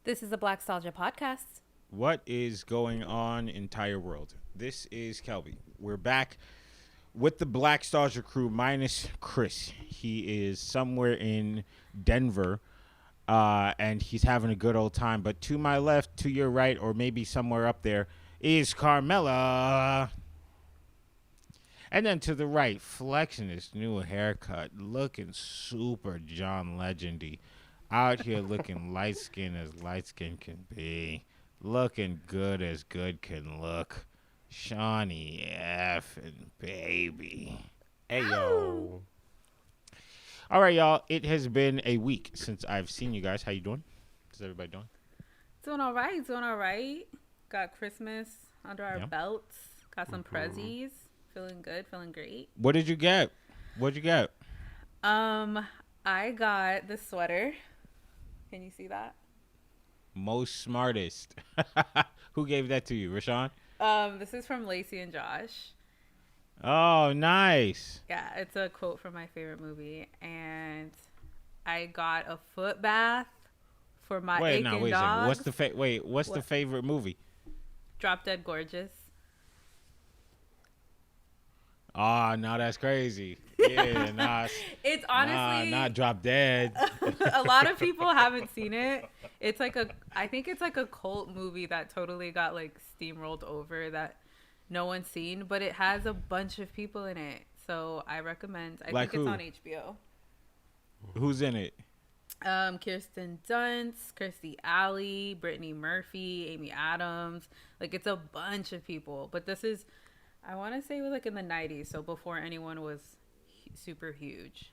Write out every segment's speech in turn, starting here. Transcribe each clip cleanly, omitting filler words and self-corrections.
This is a Blackstalgia podcast. What is going on, entire world? This is Kelby. We're back with the Blackstalgia crew minus Chris. He is somewhere in Denver, and he's having a good old time. But to my left, to your right, or maybe somewhere up there, is Carmella. And then to the right, flexing his new haircut, looking super John Legendy. Out here looking light skin as light skin can be. Looking good as good can look. Shawnee F and baby. Hey, yo. All right, y'all. It has been a week since I've seen you guys. How you doing? How's everybody doing? Doing all right. Doing all right. Got Christmas under our Yeah. belts. Got some prezzies. Feeling good. Feeling great. What did you get? What'd you get? I got the sweater. Can you see that? Most smartest. Who gave that to you, Rashawn? This is from Lacey and Josh. Oh, nice. Yeah, it's a quote from my favorite movie, and I got a foot bath for my Wait, aching no, wait a dogs. second. What's the What? favorite movie? Drop Dead Gorgeous. Oh, no, that's crazy. Yeah, nah, It's honestly not Drop Dead. a lot of people haven't seen it. It's like I think it's like a cult movie that totally got like steamrolled over that no one's seen, but it has a bunch of people in it. So I recommend. I Like think it's who? on HBO. Who's in it? Kirsten Dunst, Kirstie Alley, Brittany Murphy, Amy Adams. Like it's a bunch of people. But this is, I want to say it was like in the 90s, so before anyone was super huge.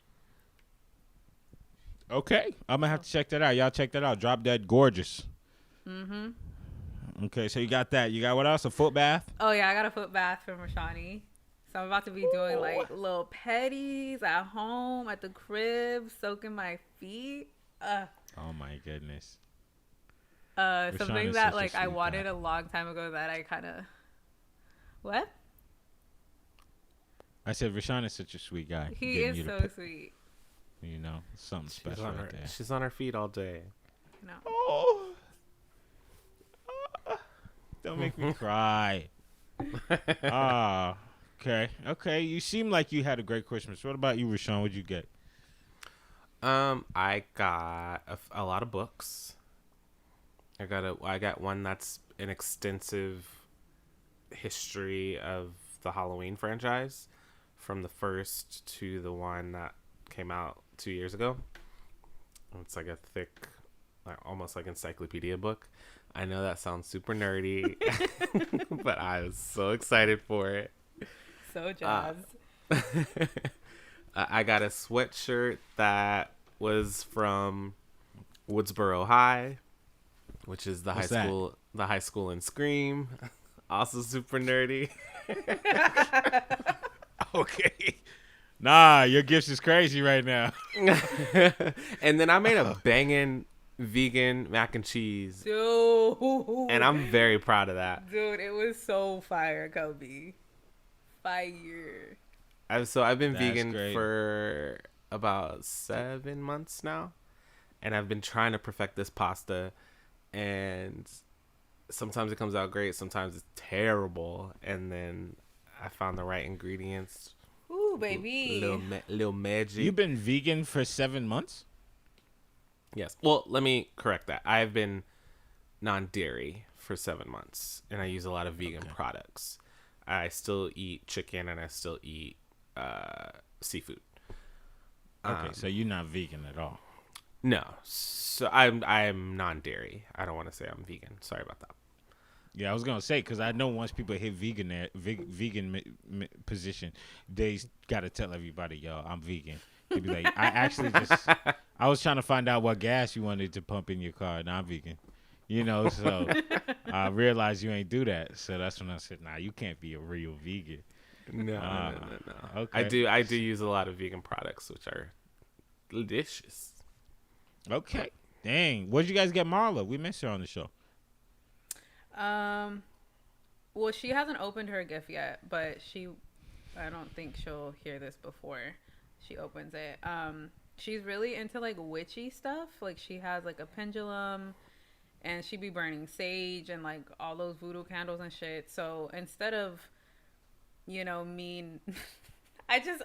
Okay, I'm gonna have to check that out. Y'all check that out. Drop Dead Gorgeous. Mm-hmm. Okay, so you got that. You got what else? A foot bath? Oh yeah, I got a foot bath from Rashani. So I'm about to be doing like little petties at home, at the crib, soaking my feet. Oh my goodness. Something is that such a like I sweet wanted guy. a long time ago that I kind of. What? I said Rashawn is such a sweet guy. He Getting is you to so sweet. you know, something special right there. She's on her feet all day. No. Oh. Don't make me cry. Ah, okay. Okay, you seem like you had a great Christmas. What about you, Rashawn? What'd you get? I got a lot of books. I got one that's an extensive history of the Halloween franchise, from the first to the one that came out 2 years ago. It's like a thick, like almost like encyclopedia book. I know that sounds super nerdy, but I was so excited for it. So jazzed. I got a sweatshirt that was from Woodsboro High, which is the What's the high school in Scream. Also super nerdy. Okay. Nah, your gifts is crazy right now. And then I made a banging vegan mac and cheese, Dude. and I'm very proud of that. Dude, it was so fire, Kobe. Fire. I've been That's vegan great. for about 7 months now, and I've been trying to perfect this pasta, and sometimes it comes out great, sometimes it's terrible, and then I found the right ingredients. Ooh, baby. Little magic. You've been vegan for 7 months? Yes. Well, let me correct that. I've been non-dairy for 7 months, and I use a lot of vegan products. I still eat chicken, and I still eat seafood. Okay, so you're not vegan at all. No. So I'm non-dairy. I don't want to say I'm vegan. Sorry about that. Yeah, I was gonna say because I know once people hit vegan position, they gotta tell everybody, yo, I'm vegan. They'd be like, I actually I was trying to find out what gas you wanted to pump in your car, and I'm vegan. You know, so I realized you ain't do that. So that's when I said, nah, you can't be a real vegan. No. Okay. I do use a lot of vegan products, which are delicious. Okay. Dang. Where'd you guys get Marla? We missed her on the show. Well, she hasn't opened her gift yet, but I don't think she'll hear this before she opens it. She's really into like witchy stuff. Like she has like a pendulum and she be burning sage and like all those voodoo candles and shit. So instead of,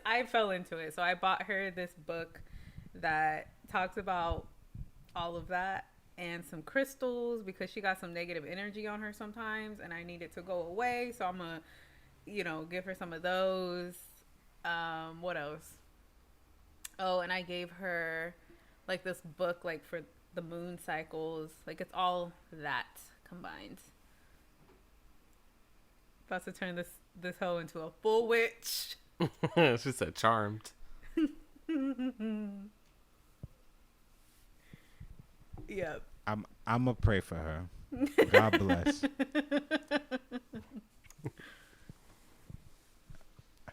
I fell into it. So I bought her this book that talks about all of that and some crystals because she got some negative energy on her sometimes and I need it to go away. So I'm gonna, give her some of those. What else? Oh, and I gave her like this book like for the moon cycles. Like it's all that combined. About to turn this hoe into a full witch. She said charmed. Yep. I'm gonna pray for her. God bless.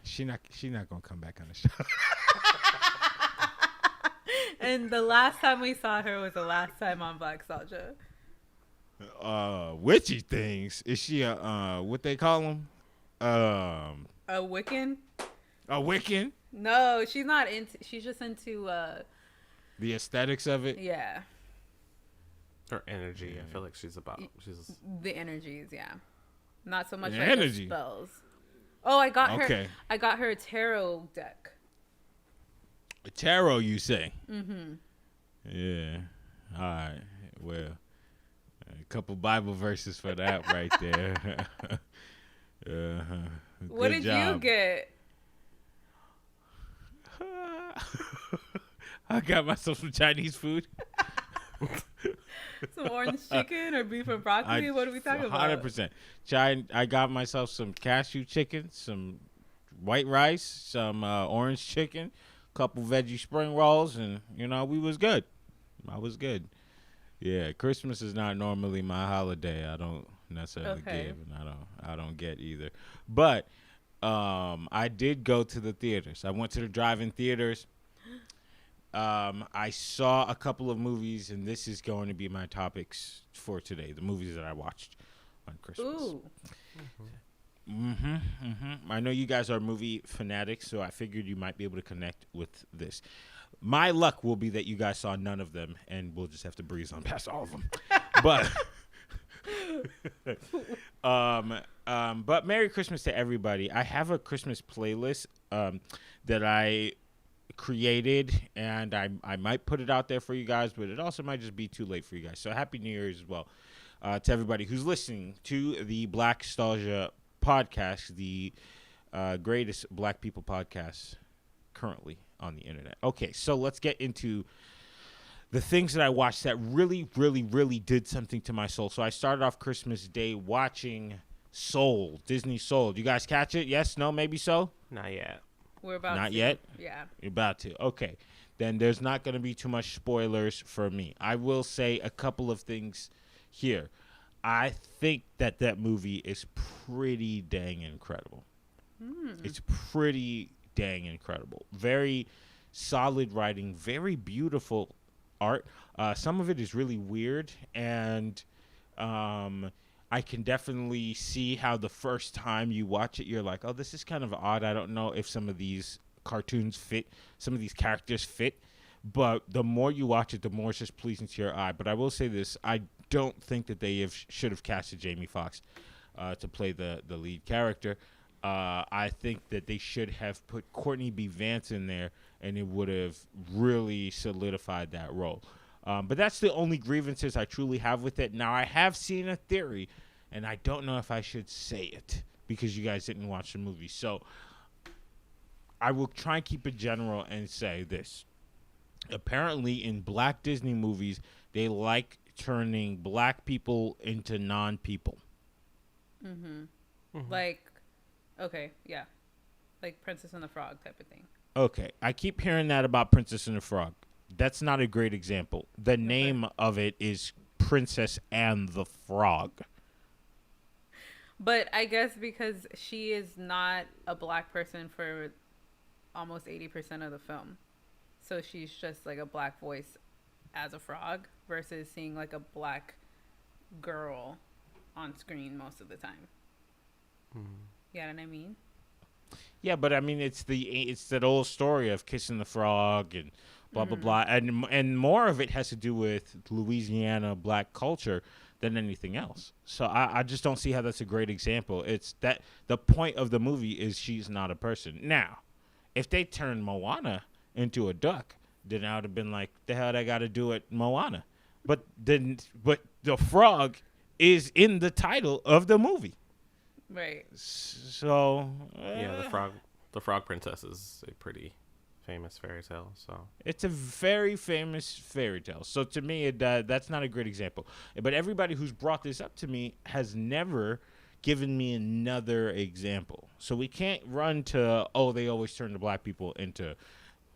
She not gonna come back on the show. And the last time we saw her was the last time on Blackstalgia. Witchy things. Is she a what they call them? A Wiccan? A Wiccan? No, she's not into. She's just into. The aesthetics of it. Yeah. Her energy. I feel like she's The energies. Yeah. Not so much The like energy. the spells. Oh, I got her. Okay. I got her a tarot deck. A tarot, you say? Mm-hmm. Yeah. All right. Well, a couple Bible verses for that right there. What did you get? I got myself some Chinese food. Some orange chicken or beef and broccoli? What are we talking about? 100%. I got myself some cashew chicken, some white rice, some orange chicken, couple veggie spring rolls, and we was good. I was good. Yeah, Christmas is not normally my holiday. I don't necessarily give, and I don't get either. But I did go to the theaters. I went to the drive-in theaters. I saw a couple of movies, and this is going to be my topics for today. The movies that I watched on Christmas. Ooh. I know you guys are movie fanatics, so I figured you might be able to connect with this. My luck will be that you guys saw none of them, and we'll just have to breeze on past all of them. But Merry Christmas to everybody. I have a Christmas playlist that I created, and I might put it out there for you guys, but it also might just be too late for you guys. So Happy New Year's as well to everybody who's listening to the Blackstalgia podcast, the greatest Black people podcast currently on the internet. Okay, so let's get into the things that I watched that really, really, really did something to my soul. So I started off Christmas Day watching Soul, Disney Soul. You guys catch it? Yes? No? Maybe so? Not yet. We're about Not to. yet? Yeah. You're about to. Okay. Then there's not going to be too much spoilers for me. I will say a couple of things here. I think that movie is pretty dang incredible. It's pretty dang incredible. Very solid writing, very beautiful art. Some of it is really weird, and I can definitely see how the first time you watch it, you're like, oh, this is kind of odd. I don't know if some of these cartoons fit, some of these characters fit. But the more you watch it, the more it's just pleasing to your eye. But I will say this. I don't think that they should have casted Jamie Foxx to play the lead character. I think that they should have put Courtney B. Vance in there, and it would have really solidified that role. But that's the only grievances I truly have with it. Now, I have seen a theory, and I don't know if I should say it because you guys didn't watch the movie. So I will try and keep it general and say this. Apparently, in Black Disney movies, they like turning Black people into non-people. Like, okay, yeah. Like Princess and the Frog type of thing. Okay, I keep hearing that about Princess and the Frog. That's not a great example. The name of it is Princess and the Frog. But I guess because she is not a Black person for almost 80% of the film. So she's just like a Black voice as a frog versus seeing like a Black girl on screen most of the time. You know what I mean? Yeah, but I mean, it's that old story of kissing the frog and blah blah blah, and more of it has to do with Louisiana black culture than anything else. So I just don't see how that's a great example. It's that the point of the movie is she's not a person. Now, if they turned Moana into a duck, then I would have been like, the hell I got to do it, Moana. But the frog is in the title of the movie. Right. So Yeah, the frog princess is a pretty famous fairy tale. So it's a very famous fairy tale. So to me, that's not a great example. But everybody who's brought this up to me has never given me another example. So we can't run to, they always turn the black people into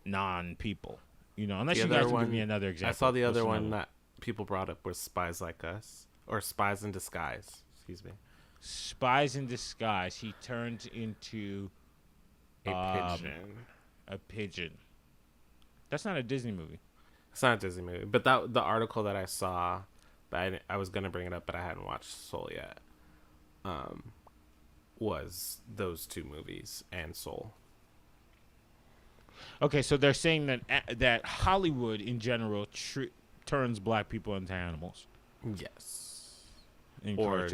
non-people. Unless you guys can give me another example. I saw the other one that people brought up was Spies Like Us, or Spies in Disguise. Excuse me. Spies in Disguise. He turns into a pigeon. A pigeon. That's not a Disney movie. It's not a Disney movie, but the article that I saw, but I was gonna bring it up, but I hadn't watched Soul yet. Was those two movies and Soul. Okay, so they're saying that Hollywood in general turns black people into animals. Yes. Or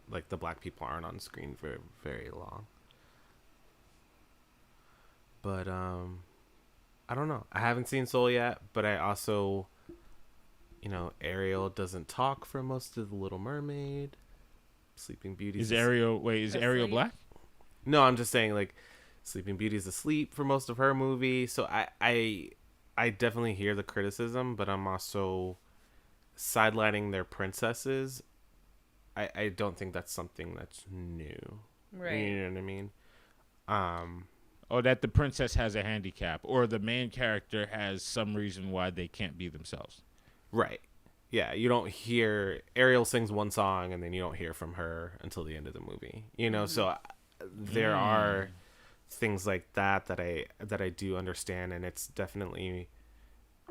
like the black people aren't on screen for very long. But I don't know. I haven't seen Soul yet, but I also, Ariel doesn't talk for most of The Little Mermaid. Sleeping Beauty is Ariel black? No, I'm just saying, like, Sleeping Beauty's asleep for most of her movie. So I definitely hear the criticism, but I'm also sidelining their princesses. I don't think that's something that's new. Right. You know what I mean? Or that the princess has a handicap, or the main character has some reason why they can't be themselves. Right. Yeah, you don't hear Ariel sings one song and then you don't hear from her until the end of the movie. So there are things like that I do understand, and it's definitely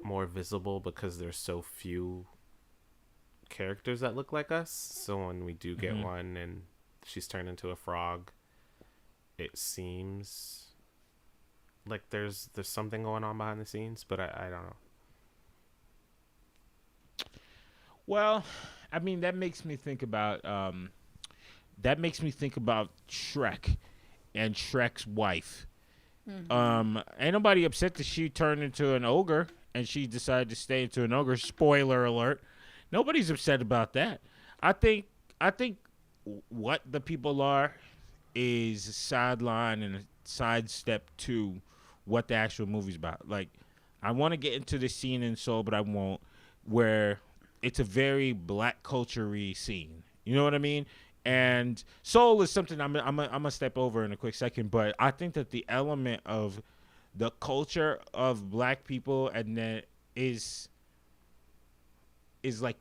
more visible because there's so few characters that look like us. So when we do get one and she's turned into a frog, it seems like there's something going on behind the scenes, but I don't know. Well, I mean, that makes me think about Shrek and Shrek's wife. Ain't nobody upset that she turned into an ogre and she decided to stay into an ogre. Spoiler alert. Nobody's upset about that. I think what the people are is a sideline and a sidestep to what the actual movie's about. Like, I want to get into the scene in Soul, but I won't, where it's a very black culture-y scene. You know what I mean? And Soul is something I'm gonna step over in a quick second, but I think that the element of the culture of black people and then is like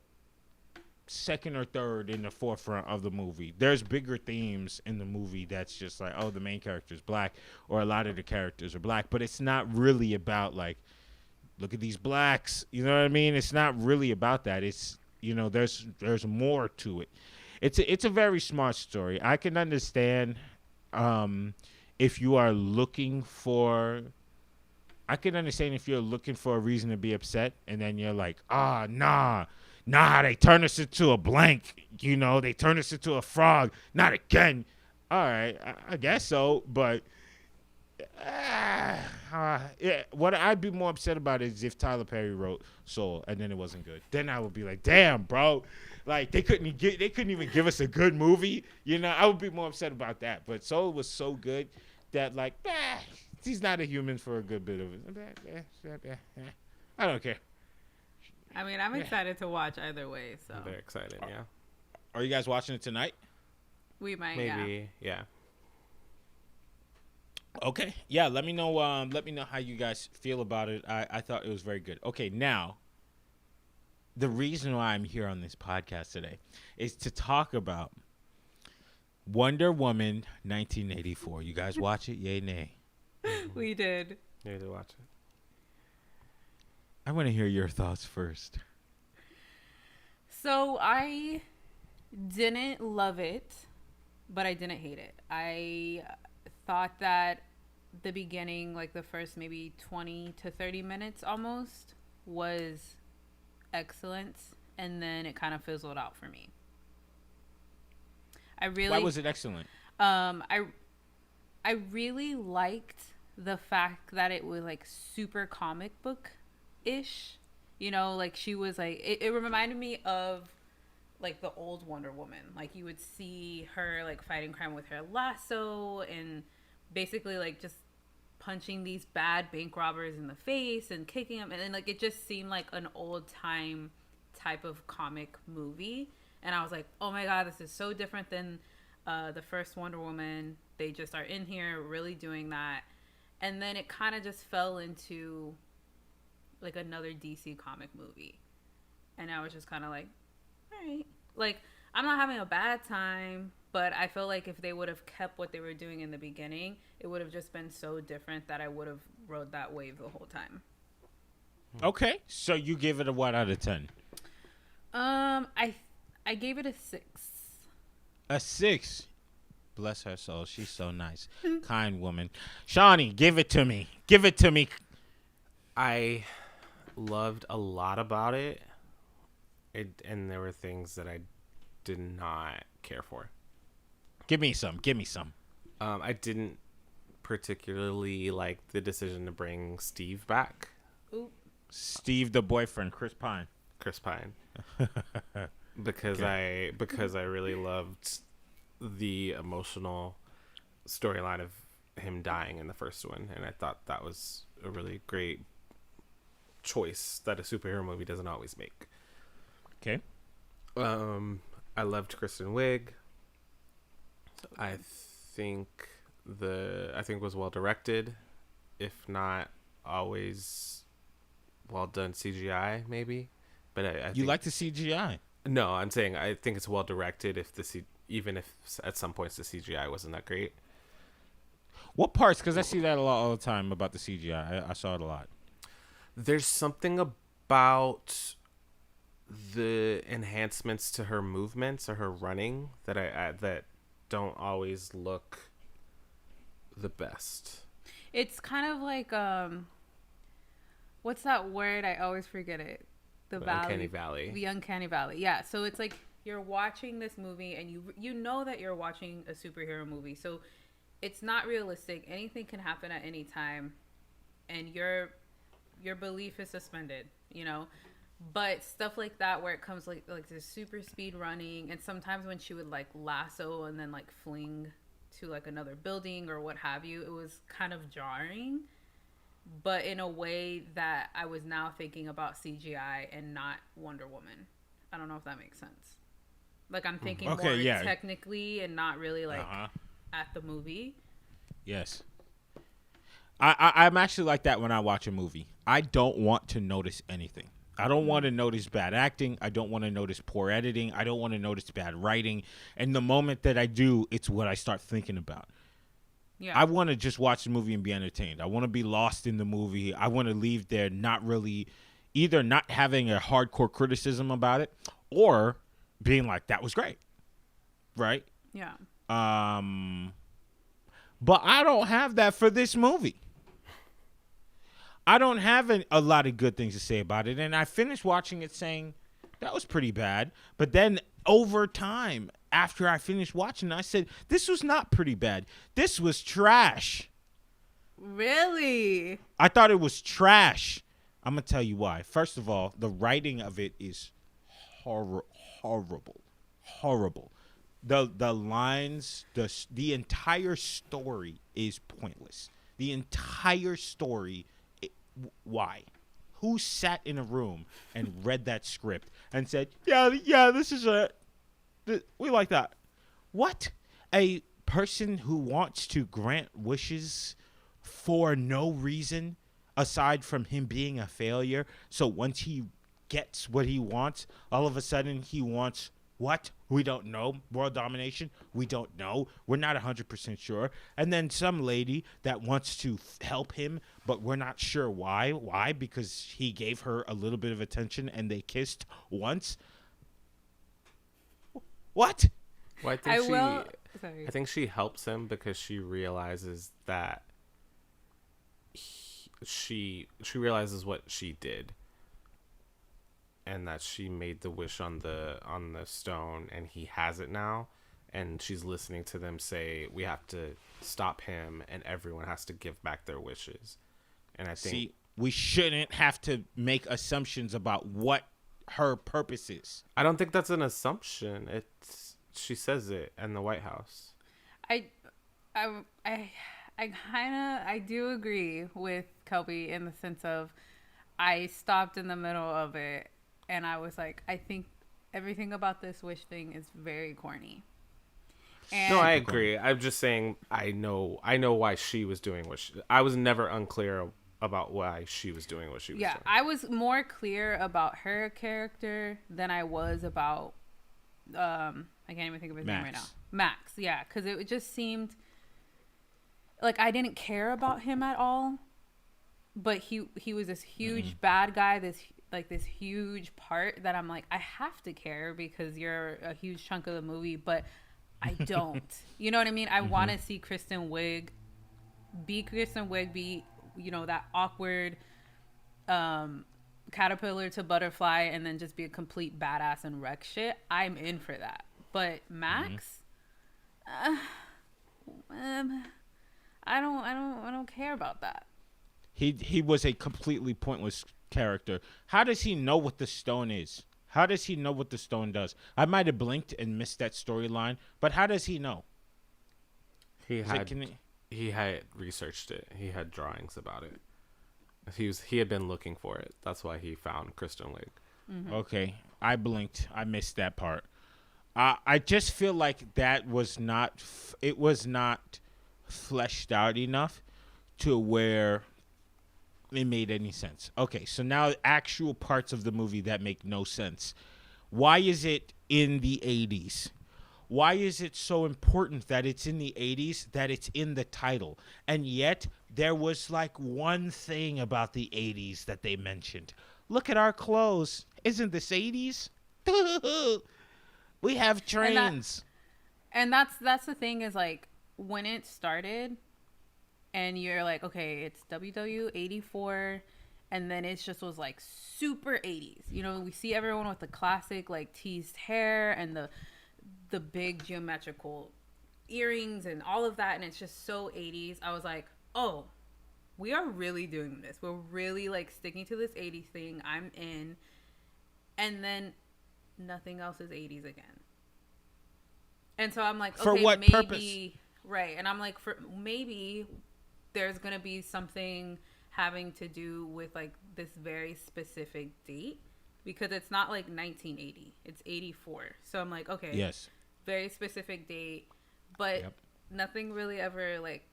second or third in the forefront of the movie. There's bigger themes in the movie that's just like, the main character is black, or a lot of the characters are black, but it's not really about like, look at these blacks. You know what I mean? It's not really about that. It's, there's more to it. It's a very smart story. I can understand if you are looking for a reason to be upset, and then you're like, nah, they turn us into a blank. They turn us into a frog. Not again. All right, I guess so, but what I'd be more upset about is if Tyler Perry wrote Soul and then it wasn't good. Then I would be like, damn, bro, like they couldn't even give us a good movie. I would be more upset about that. But Soul was so good that like, he's not a human for a good bit of it. I don't care. I mean, I'm excited to watch either way. So I'm very excited. Yeah. Are you guys watching it tonight? We might. Maybe. Yeah. Okay. Yeah, let me know how you guys feel about it. I thought it was very good. Okay, now, the reason why I'm here on this podcast today is to talk about Wonder Woman 1984. You guys watch it? Yay, nay? We did. Yeah, to watch it. I want to hear your thoughts first. So I didn't love it, but I didn't hate it. I thought that the beginning, like the first maybe 20 to 30 minutes almost, was excellent. And then it kind of fizzled out for me. I really. Why was it excellent? Um, I I really liked the fact that it was like super comic book ish. You know, like she was like it reminded me of like the old Wonder Woman. Like you would see her like fighting crime with her lasso and basically like just punching these bad bank robbers in the face and kicking them, and then like it just seemed like an old time type of comic movie. And I was like, oh my god, this is so different than the first Wonder Woman. They just are in here really doing that, and then it kind of just fell into like another DC comic movie, and I was just kind of like, all right, like I'm not having a bad time, but I feel like if they would have kept what they were doing in the beginning, it would have just been so different that I would have rode that wave the whole time. Okay, so you give it a what out of 10? I gave it a 6. A 6. Bless her soul. She's so nice. Kind woman. Shawnee, give it to me. Give it to me. I loved a lot about it. And there were things that I did not care for. Give me some. Give me some. I didn't particularly like the decision to bring Steve back. Ooh. Steve, the boyfriend, Chris Pine. Because Okay. I really loved the emotional storyline of him dying in the first one, and I thought that was a really great choice that a superhero movie doesn't always make. Okay. I loved Kristen Wiig. I think it was well directed, if not always well done CGI, maybe. But I You think, like the CGI? No, I'm saying I think it's well directed. Even if at some points the CGI wasn't that great. What parts? Because I see that a lot all the time about the CGI. I saw it a lot. There's something about the enhancements to her movements or her running that that don't always look the best. It's kind of like what's that word? I always forget it. The valley. Uncanny Valley. The Uncanny Valley. Yeah. So it's like you're watching this movie and you know that you're watching a superhero movie. So it's not realistic. Anything can happen at any time, and your belief is suspended. You know. But stuff like that where it comes like this super speed running, and sometimes when she would like lasso and then like fling to like another building or what have you, it was kind of jarring, but in a way that I was now thinking about CGI and not Wonder Woman. I don't know if that makes sense. Like I'm thinking more technically and not really like at the movie. Yes. I'm actually like that when I watch a movie. I don't want to notice anything. I don't want to notice bad acting. I don't want to notice poor editing. I don't want to notice bad writing. And the moment that I do, it's what I start thinking about. Yeah. I want to just watch the movie and be entertained. I want to be lost in the movie. I want to leave there not really either not having a hardcore criticism about it or being like, that was great. Right? Yeah. But I don't have that for this movie. I don't have a lot of good things to say about it. And I finished watching it saying, that was pretty bad. But then over time, after I finished watching it, I said, this was not pretty bad. This was trash. Really? I thought it was trash. I'm going to tell you why. First of all, the writing of it is horrible. Horrible. The lines, the entire story is pointless. The entire story. Why? Who sat in a room and read that script and said, yeah, this is we like that. What? A person who wants to grant wishes for no reason aside from him being a failure. So once he gets what he wants, all of a sudden he wants what? We don't know. World domination? We don't know. We're not 100% sure. And then some lady that wants to help him, but we're not sure why. Why? Because he gave her a little bit of attention and they kissed once. What? Well, I think she helps him because she realizes that she realizes what she did, and that she made the wish on the stone, and he has it now, and she's listening to them say we have to stop him, and everyone has to give back their wishes. And I think we shouldn't have to make assumptions about what her purpose is. I don't think that's an assumption. She says it in the White House. I do agree with Kelby in the sense of I stopped in the middle of it and I was like, I think everything about this wish thing is very corny. And no, I agree. I'm just saying I know why she was doing I was never unclear about why she was doing what she was doing. Yeah, I was more clear about her character than I was about I can't even think of his name right now. Max, yeah, because it just seemed like I didn't care about him at all, but he was this huge bad guy, this huge part that I'm like, I have to care because you're a huge chunk of the movie, but I don't. You know what I mean? I want to see Kristen Wiig be that awkward caterpillar to butterfly and then just be a complete badass and wreck shit. I'm in for that. But Max, I don't care about that. He was a completely pointless character. How does he know what the stone is? How does he know what the stone does? I might have blinked and missed that storyline, but how does he know? He had researched it. He had drawings about it. He had been looking for it. That's why he found Kristen Wiig. Okay, I blinked. I missed that part. I just feel like that was not. It was not fleshed out enough to where it made any sense. Okay, so now actual parts of the movie that make no sense. Why is it in the 80s? Why is it so important that it's in the 80s, that it's in the title? And yet there was like one thing about the 80s that they mentioned. Look at our clothes. Isn't this 80s? We have trains. And that's the thing is like when it started and you're like, okay, it's WW84 and then it just was like super 80s. You know, we see everyone with the classic like teased hair and the big geometrical earrings and all of that, and it's just so 80s. I was like, oh, we are really doing this. We're really like sticking to this 80s thing. I'm in. And then nothing else is 80s again. And so I'm like, okay, for what maybe purpose? Right. And I'm like, for maybe there's gonna be something having to do with like this very specific date, because it's not like 1980, it's 84. So I'm like, okay, yes, very specific date, but nothing really ever like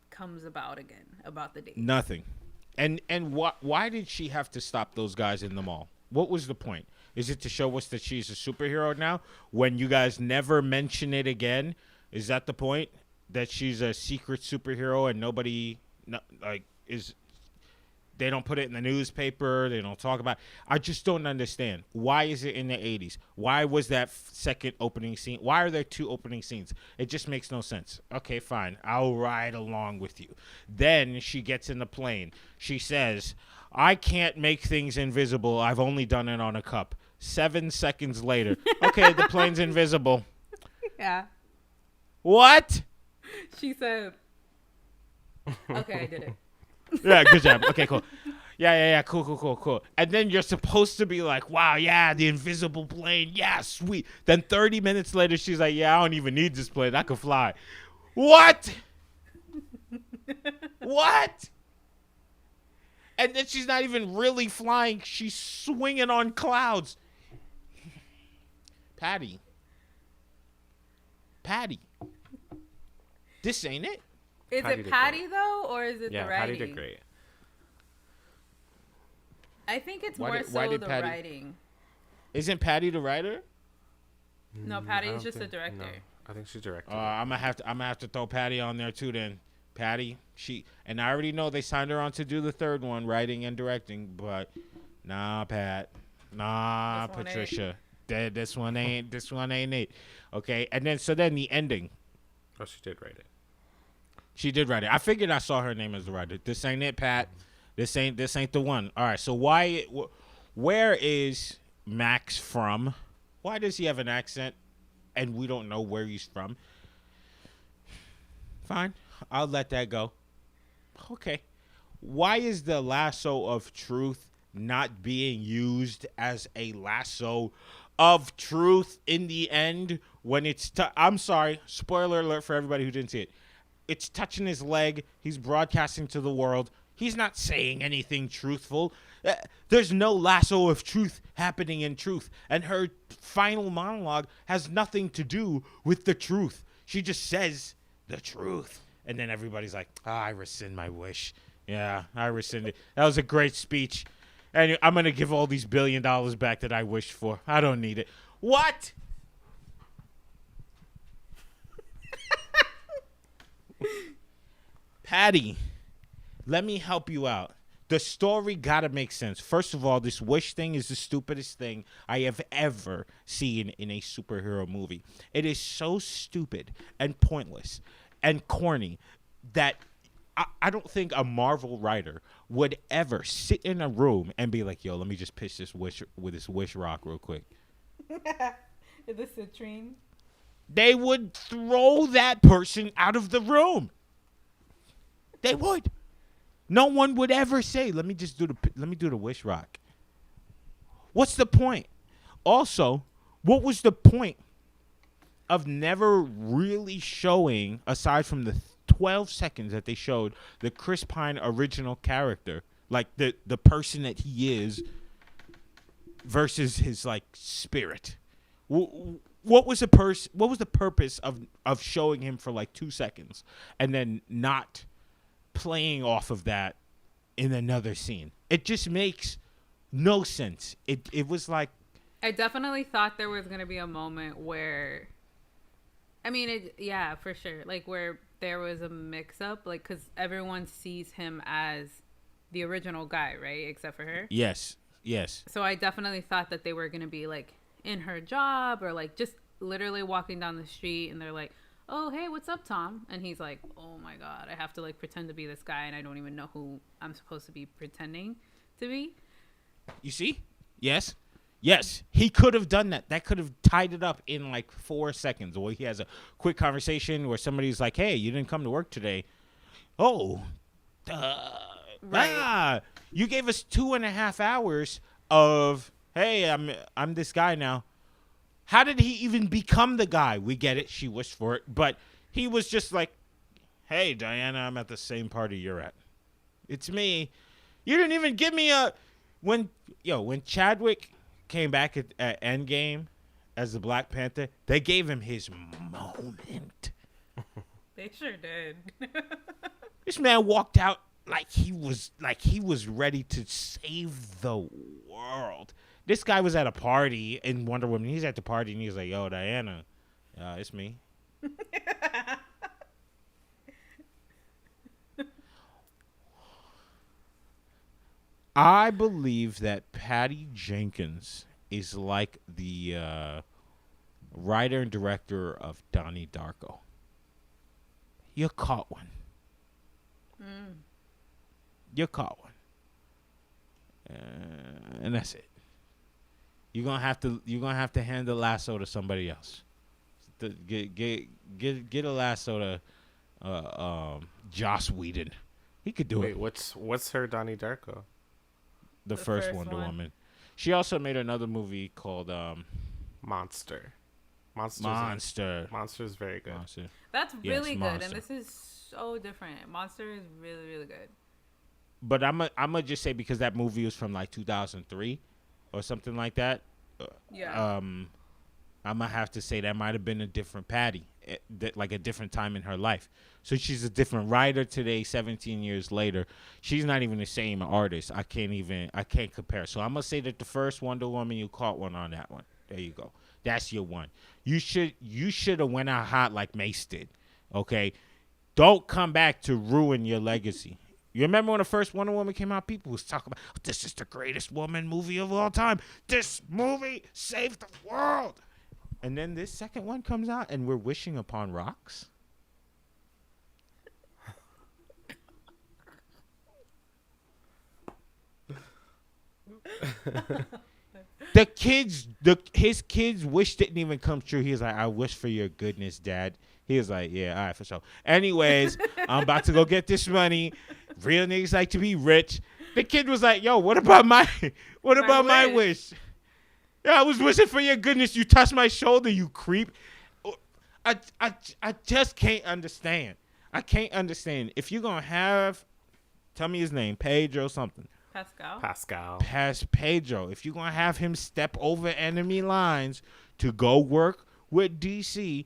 comes about again about the date. Nothing. And why did she have to stop those guys in the mall? What was the point? Is it to show us that she's a superhero now when you guys never mention it again? Is that the point, that she's a secret superhero and nobody is? They don't put it in the newspaper. They don't talk about it. I just don't understand. Why is it in the 80s? Why was that second opening scene? Why are there two opening scenes? It just makes no sense. Okay, fine. I'll ride along with you. Then she gets in the plane. She says, I can't make things invisible. I've only done it on a cup. 7 seconds later. Okay, the plane's invisible. Yeah. What? She said, okay, I did it. Yeah, good job. Okay, cool. Yeah. Cool. And then you're supposed to be like, wow, yeah, the invisible plane. Yeah, sweet. Then 30 minutes later, she's like, yeah, I don't even need this plane. I can fly. What? What? And then she's not even really flying. She's swinging on clouds. Patty. This ain't it. Is it Patty though, or is it the writing? Yeah, Patty did great. I think it's more so the writing. Isn't Patty the writer? No, Patty's just a director. No, I think she's director. I'm gonna have to throw Patty on there too. Then Patty, and I already know they signed her on to do the third one, writing and directing. But nah, Patricia, this one ain't it. Okay, and then the ending. Oh, she did write it. She did write it. I figured I saw her name as the writer. This ain't it, Pat. This ain't the one. All right. So where is Max from? Why does he have an accent, and we don't know where he's from? Fine, I'll let that go. Okay. Why is the lasso of truth not being used as a lasso of truth in the end when it's I'm sorry, spoiler alert for everybody who didn't see it. It's touching his leg. He's broadcasting to the world. He's not saying anything truthful. There's no lasso of truth happening in truth. And her final monologue has nothing to do with the truth. She just says the truth. And then everybody's like, I rescind my wish. Yeah, I rescind it. That was a great speech. And I'm going to give all these $1 billion back that I wished for. I don't need it. What? Patty, let me help you out. The story got to make sense. First of all, this wish thing is the stupidest thing I have ever seen in a superhero movie. It is so stupid and pointless and corny that I don't think a Marvel writer would ever sit in a room and be like, yo, let me just pitch this wish with this wish rock real quick. Is this a citrine? They would throw that person out of the room. They would. No one would ever say, let me do the wish rock. What's the point? Also, what was the point of never really showing, aside from the 12 seconds that they showed, the Chris Pine original character, like the person that he is versus his like spirit? What was the purpose of showing him for like 2 seconds and then not playing off of that in another scene? It just makes no sense. It was like, I definitely thought there was going to be a moment where, I mean, yeah, for sure. Like where there was a mix up, like, cause everyone sees him as the original guy, right? Except for her. Yes. So I definitely thought that they were going to be like in her job or like just literally walking down the street and they're like, oh, hey, what's up, Tom? And he's like, oh my God, I have to like pretend to be this guy and I don't even know who I'm supposed to be pretending to be. You see? Yes. He could have done that. That could have tied it up in like 4 seconds. Or he has a quick conversation where somebody's like, hey, you didn't come to work today. Oh, right. You gave us 2.5 hours of, hey, I'm this guy now. How did he even become the guy? We get it. She wished for it. But he was just like, hey, Diana, I'm at the same party you're at. It's me. You didn't even give me when Chadwick came back at Endgame as the Black Panther, they gave him his moment. They sure did. This man walked out like he was ready to save the world. This guy was at a party in Wonder Woman. He's at the party and he's like, yo, Diana, it's me. I believe that Patty Jenkins is like the writer and director of Donnie Darko. You caught one. You caught one. And that's it. You're gonna have to hand the lasso to somebody else. Get a lasso to Joss Whedon. He could do it. What's her Donnie Darko? The first Wonder Woman. She also made another movie called Monster. Monster is very good. Monster. That's really good, Monster. and this is so different. Monster is really, really good. But I'm gonna just say because that movie was from like 2003 or something like that. Yeah. I'm gonna have to say that might have been a different Patty, like a different time in her life. So she's a different writer today. 17 years later, she's not even the same artist. I can't compare. So I'm gonna say that the first Wonder Woman, you caught one on that one. There you go. That's your one. You should have went out hot like Mace did. Okay, don't come back to ruin your legacy. You remember when the first Wonder Woman came out? People was talking about, oh, this is the greatest woman movie of all time. This movie saved the world. And then this second one comes out, and we're wishing upon rocks. His kids' wish didn't even come true. He was like, I wish for your goodness, Dad. He was like, yeah, all right, for sure. Anyways, I'm about to go get this money. Real niggas like to be rich. The kid was like, yo, what about my wish? Yeah, I was wishing for your goodness. You touched my shoulder, you creep. I just can't understand. I can't understand. If you're going to have, tell me his name, Pedro something. Pascal. Pedro. If you're going to have him step over enemy lines to go work with DC,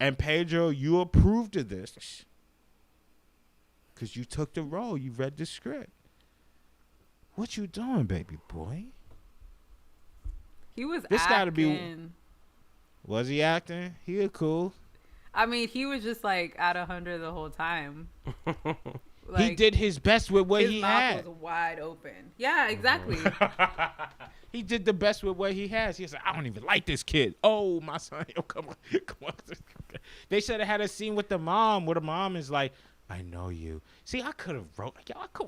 and Pedro, you approved of this because you took the role. You read the script. What you doing, baby boy? He was this acting. Gotta be. Was he acting? He was cool. I mean, he was just like at 100 the whole time. Like, he did his best with what he had. His mouth was wide open. Yeah, exactly. He did the best with what he has. He was like, I don't even like this kid. Oh, my son. Yo, come on. They should have had a scene with the mom where the mom is like, I know you. See, I could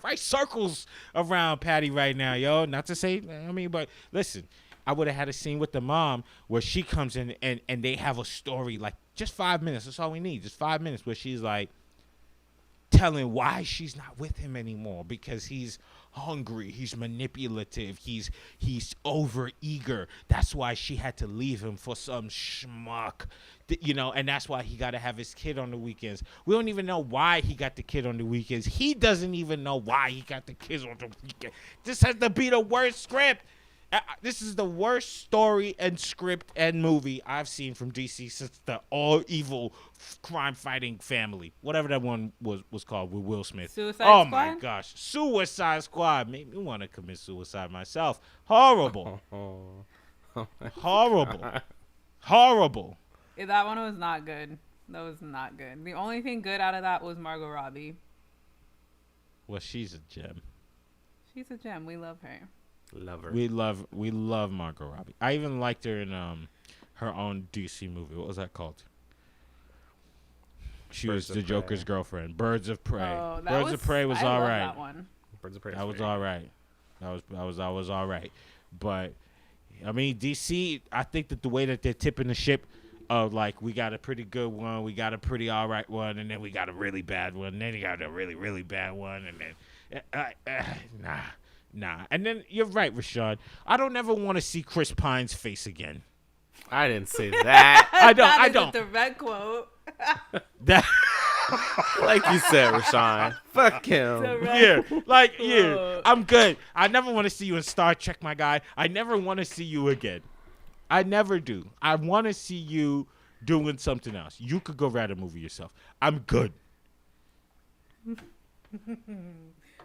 write circles around Patty right now, yo. Not to say, but listen, I would have had a scene with the mom where she comes in and they have a story, like just 5 minutes. That's all we need. Just 5 minutes where she's like, telling why she's not with him anymore because he's hungry, he's manipulative, he's over eager. That's why she had to leave him for some schmuck, and that's why he got to have his kid on the weekends. We don't even know why he got the kid on the weekends. He doesn't even know why he got the kids on the weekend. This has to be the worst script. This is the worst story and script and movie I've seen from DC since the all evil crime fighting family, whatever that one was called with Will Smith. Suicide Squad? My gosh, Suicide Squad made me want to commit suicide myself. Horrible, horrible. Yeah, that one was not good. That was not good. The only thing good out of that was Margot Robbie. Well, she's a gem. She's a gem. We love her. Love her. We love Margot Robbie. I even liked her in her own DC movie. What was that called? She was the Joker's girlfriend. Birds of Prey. Oh, Birds of Prey was all right. That one. Birds of Prey. That was all right. That was all right. But I mean, DC. I think that the way that they're tipping the ship of like we got a pretty good one, we got a pretty all right one, and then we got a really bad one, and then you got a really really bad one, and then Nah. And then you're right, Rashad. I don't ever want to see Chris Pine's face again. I didn't say that. I don't. That I is don't. a direct quote. That. Like you said, Rashawn. Fuck him. Yeah. I'm good. I never want to see you in Star Trek, my guy. I never want to see you again. I never do. I want to see you doing something else. You could go write a movie yourself. I'm good.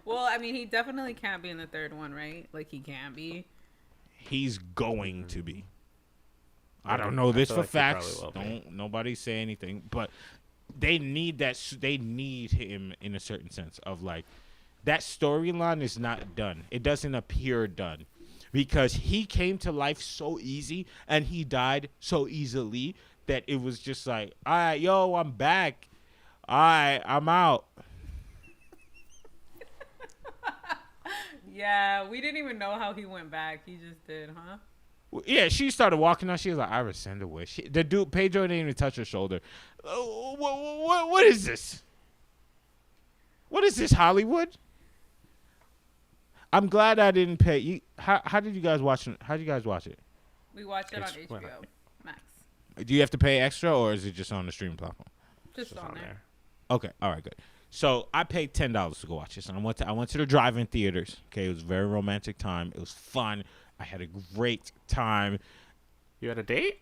Well, I mean, he definitely can't be in the third one, right? Like, he can't be. He's going to be. I don't know this for facts. Don't nobody say anything. But they need that. They need him in a certain sense of like that storyline is not done. It doesn't appear done because he came to life so easy and he died so easily that it was just like, all right, yo, I'm back. All right, I'm out. Yeah, we didn't even know how he went back. He just did, huh? Yeah, she started walking out. She was like, I rescind the wish. The dude, Pedro, didn't even touch her shoulder. What is this? What is this, Hollywood? I'm glad I didn't pay. How did you guys watch it? How did you guys watch it? We watched it on HBO Max. Do you have to pay extra, or is it just on the streaming platform? Just on there. Okay, all right, good. So I paid $10 to go watch this, and I went to the drive-in theaters. Okay, it was a very romantic time. It was fun. I had a great time. You had a date?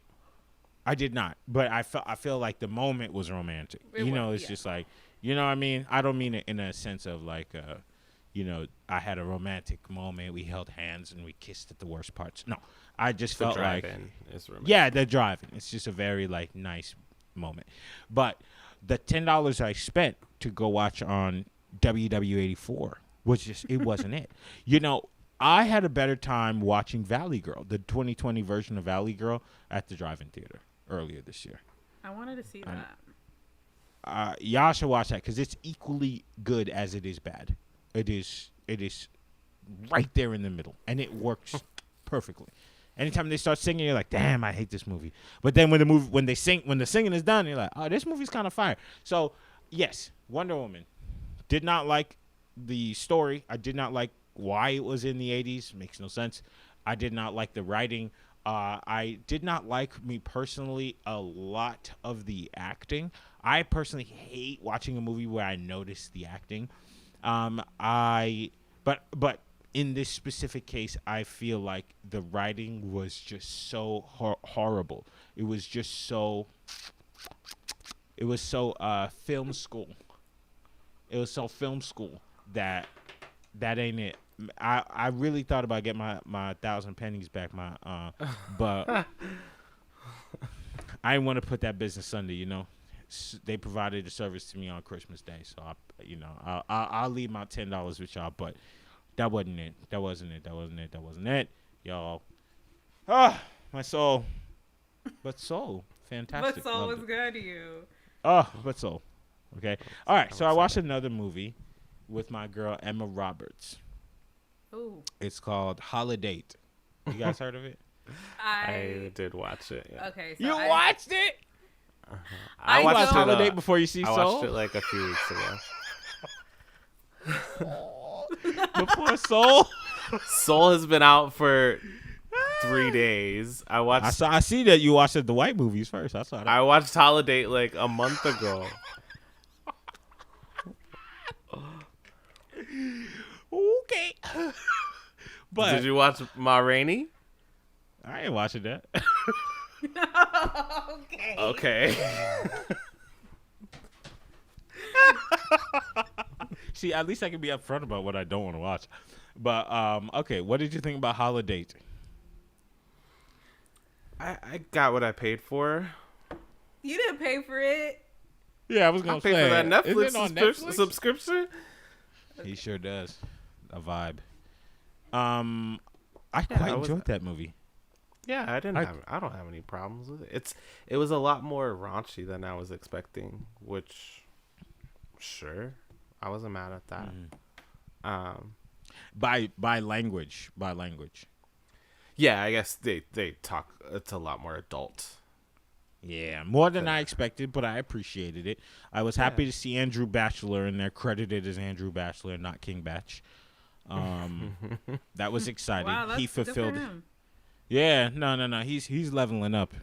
I did not, but I feel like the moment was romantic. It's just like, you know what I mean? I don't mean it in a sense of like, I had a romantic moment. We held hands and we kissed at the worst parts. No, I just felt like, the drive-in. It's just a very like nice moment. But the $10 I spent to go watch on WW84 was just, it wasn't it. I had a better time watching Valley Girl, the 2020 version of Valley Girl, at the drive-in theater earlier this year. I wanted to see that. Y'all should watch that because it's equally good as it is bad. It is right there in the middle, and it works perfectly. Anytime they start singing, you're like, damn, I hate this movie. But then when the singing is done, you're like, oh, this movie's kind of fire. So yes, Wonder Woman. Did not like the story. I did not like why it was in the 80s. Makes no sense. I did not like the writing. I did not like, me personally, a lot of the acting. I personally hate watching a movie where I notice the acting. But in this specific case, I feel like the writing was just so horrible. It was just so. It was so film school. It was so film school that ain't it. I really thought about getting my 1,000 pennies back, but I didn't want to put that business under. They provided the service to me on Christmas Day, so I'll leave my $10 with y'all. But that wasn't it. That wasn't it, y'all. My soul. But soul, fantastic. But soul Loved was it. good to you. But soul. Okay. All right. So I watched another movie with my girl Emma Roberts. Ooh. It's called Holiday. You guys heard of it? I did watch it. Yeah. Okay. So You watched it? I I watched don't- it. Holiday before you see I Soul? watched it like a few weeks ago. Before Soul? Soul has been out for 3 days. I see that you watched the white movies first. I saw that. I watched Holiday like a month ago. Okay. But Did you watch Ma Rainey? I ain't watching that. Okay. Okay. See, at least I can be upfront about what I don't want to watch. But okay, what did you think about Holiday? I got what I paid for. You didn't pay for it. Yeah, I was I gonna paid say for that Netflix, Is it on Netflix? subscription. He sure does. A vibe. I Yeah, quite I was- enjoyed that movie. Yeah, I don't have any problems with it. It was a lot more raunchy than I was expecting, which sure, I wasn't mad at that. By language. Yeah, I guess they talk. It's a lot more adult. Yeah, more than I expected, but I appreciated it. I was happy to see Andrew Bachelor in there, credited as Andrew Bachelor, not King Batch. That was exciting. Wow, that's He fulfilled. good for him. Yeah, no. He's leveling up.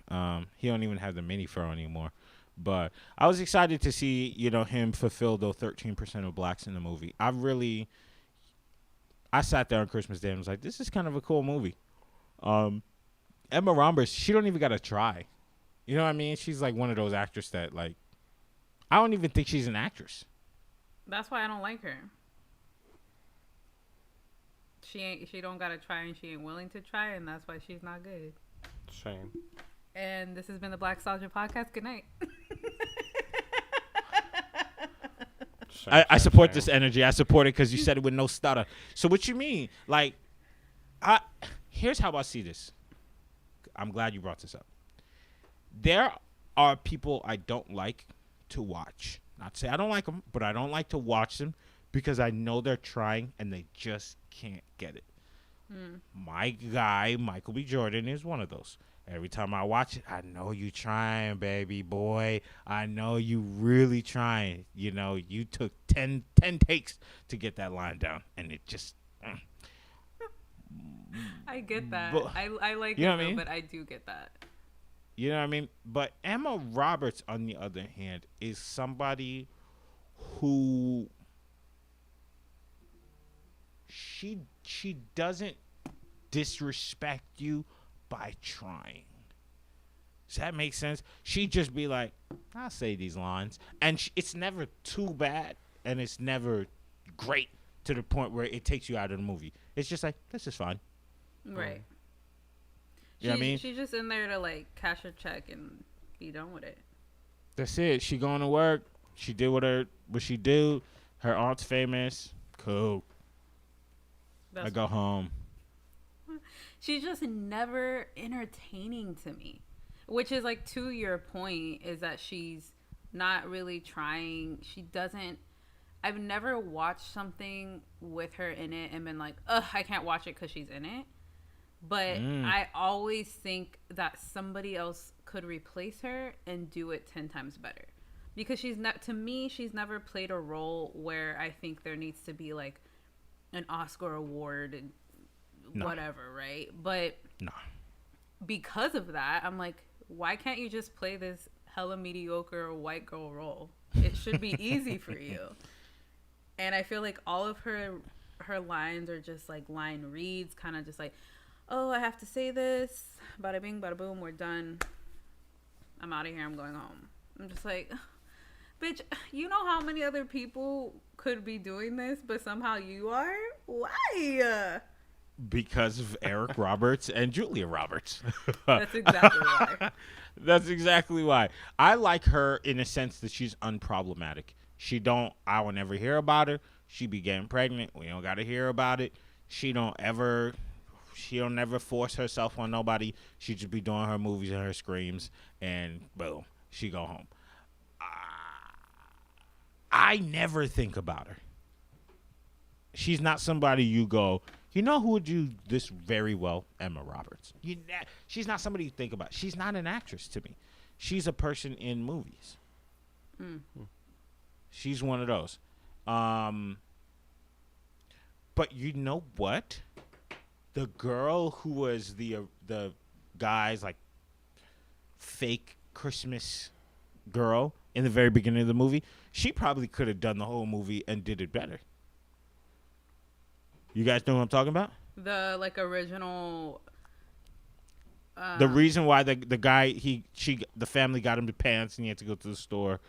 He don't even have the mini fur anymore. But I was excited to see, him fulfill those 13% of blacks in the movie. I sat there on Christmas Day and was like, this is kind of a cool movie. Emma Roberts, she don't even got to try. You know what I mean? She's like one of those actors that, like, I don't even think she's an actress. That's why I don't like her. She don't gotta try, and she ain't willing to try, and that's why she's not good. Shame. And this has been the Blackstalgia podcast. Good night. I support this energy. I support it because you said it with no stutter. So what you mean? Like, here's how I see this. I'm glad you brought this up. There are people I don't like to watch. Not to say I don't like them, but I don't like to watch them because I know they're trying and they just can't get it. My guy, Michael B. Jordan, is one of those. Every time I watch it, I know you trying, baby boy. I know you really trying. You took 10 takes to get that line down, and it just... I get that. But- I like You it, know what I though, mean? but I do get that. You know what I mean? But Emma Roberts, on the other hand, is somebody who... She doesn't disrespect you by trying. Does that make sense? She'd just be like, I'll say these lines. And it's never too bad, and it's never great to the point where it takes you out of the movie. It's just like, this is fine. Right. You know what I mean? She's just in there to, like, cash a check and be done with it. That's it. She going to work. She did what she do. Her aunt's famous. Cool. I go home. She's just never entertaining to me. Which is, like, to your point, is that she's not really trying. She doesn't... I've never watched something with her in it and been like, ugh, I can't watch it because she's in it. But I always think that somebody else could replace her and do it 10 times better. Because she's not, to me, she's never played a role where I think there needs to be like an Oscar award and whatever, right? But because of that, I'm like, why can't you just play this hella mediocre white girl role? It should be easy for you. And I feel like all of her lines are just like line reads, kind of just like, oh, I have to say this, bada bing, bada boom, we're done. I'm out of here, I'm going home. I'm just like, bitch, you know how many other people could be doing this, but somehow you are? Why? Because of Eric Roberts and Julia Roberts. That's exactly why. That's exactly why. I like her in a sense that she's unproblematic. I will never hear about her. She be getting pregnant. We don't got to hear about it. She'll never force herself on nobody. She just be doing her movies and her screams, and boom, she go home. I never think about her. She's not somebody you go, you know who would do this very well? Emma Roberts. She's not somebody you think about. She's not an actress to me. She's a person in movies. She's one of those. But you know what? The girl who was the guy's like fake Christmas girl in the very beginning of the movie, she probably could have done the whole movie and did it better. You guys know what I'm talking about? The like original. The reason why the guy the family got him the pants and he had to go to the store.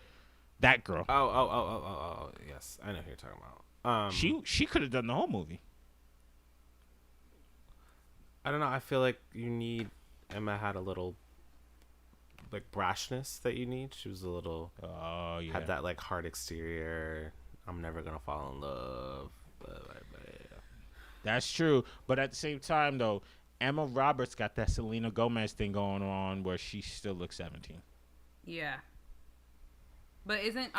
That girl. Oh, yes, I know who you're talking about. She could have done the whole movie. I don't know. I feel like Emma had a little like brashness that you need. She was a little. Oh yeah. Had that like hard exterior. I'm never gonna fall in love. But yeah. That's true. But at the same time, though, Emma Roberts got that Selena Gomez thing going on where she still looks 17. Yeah. But isn't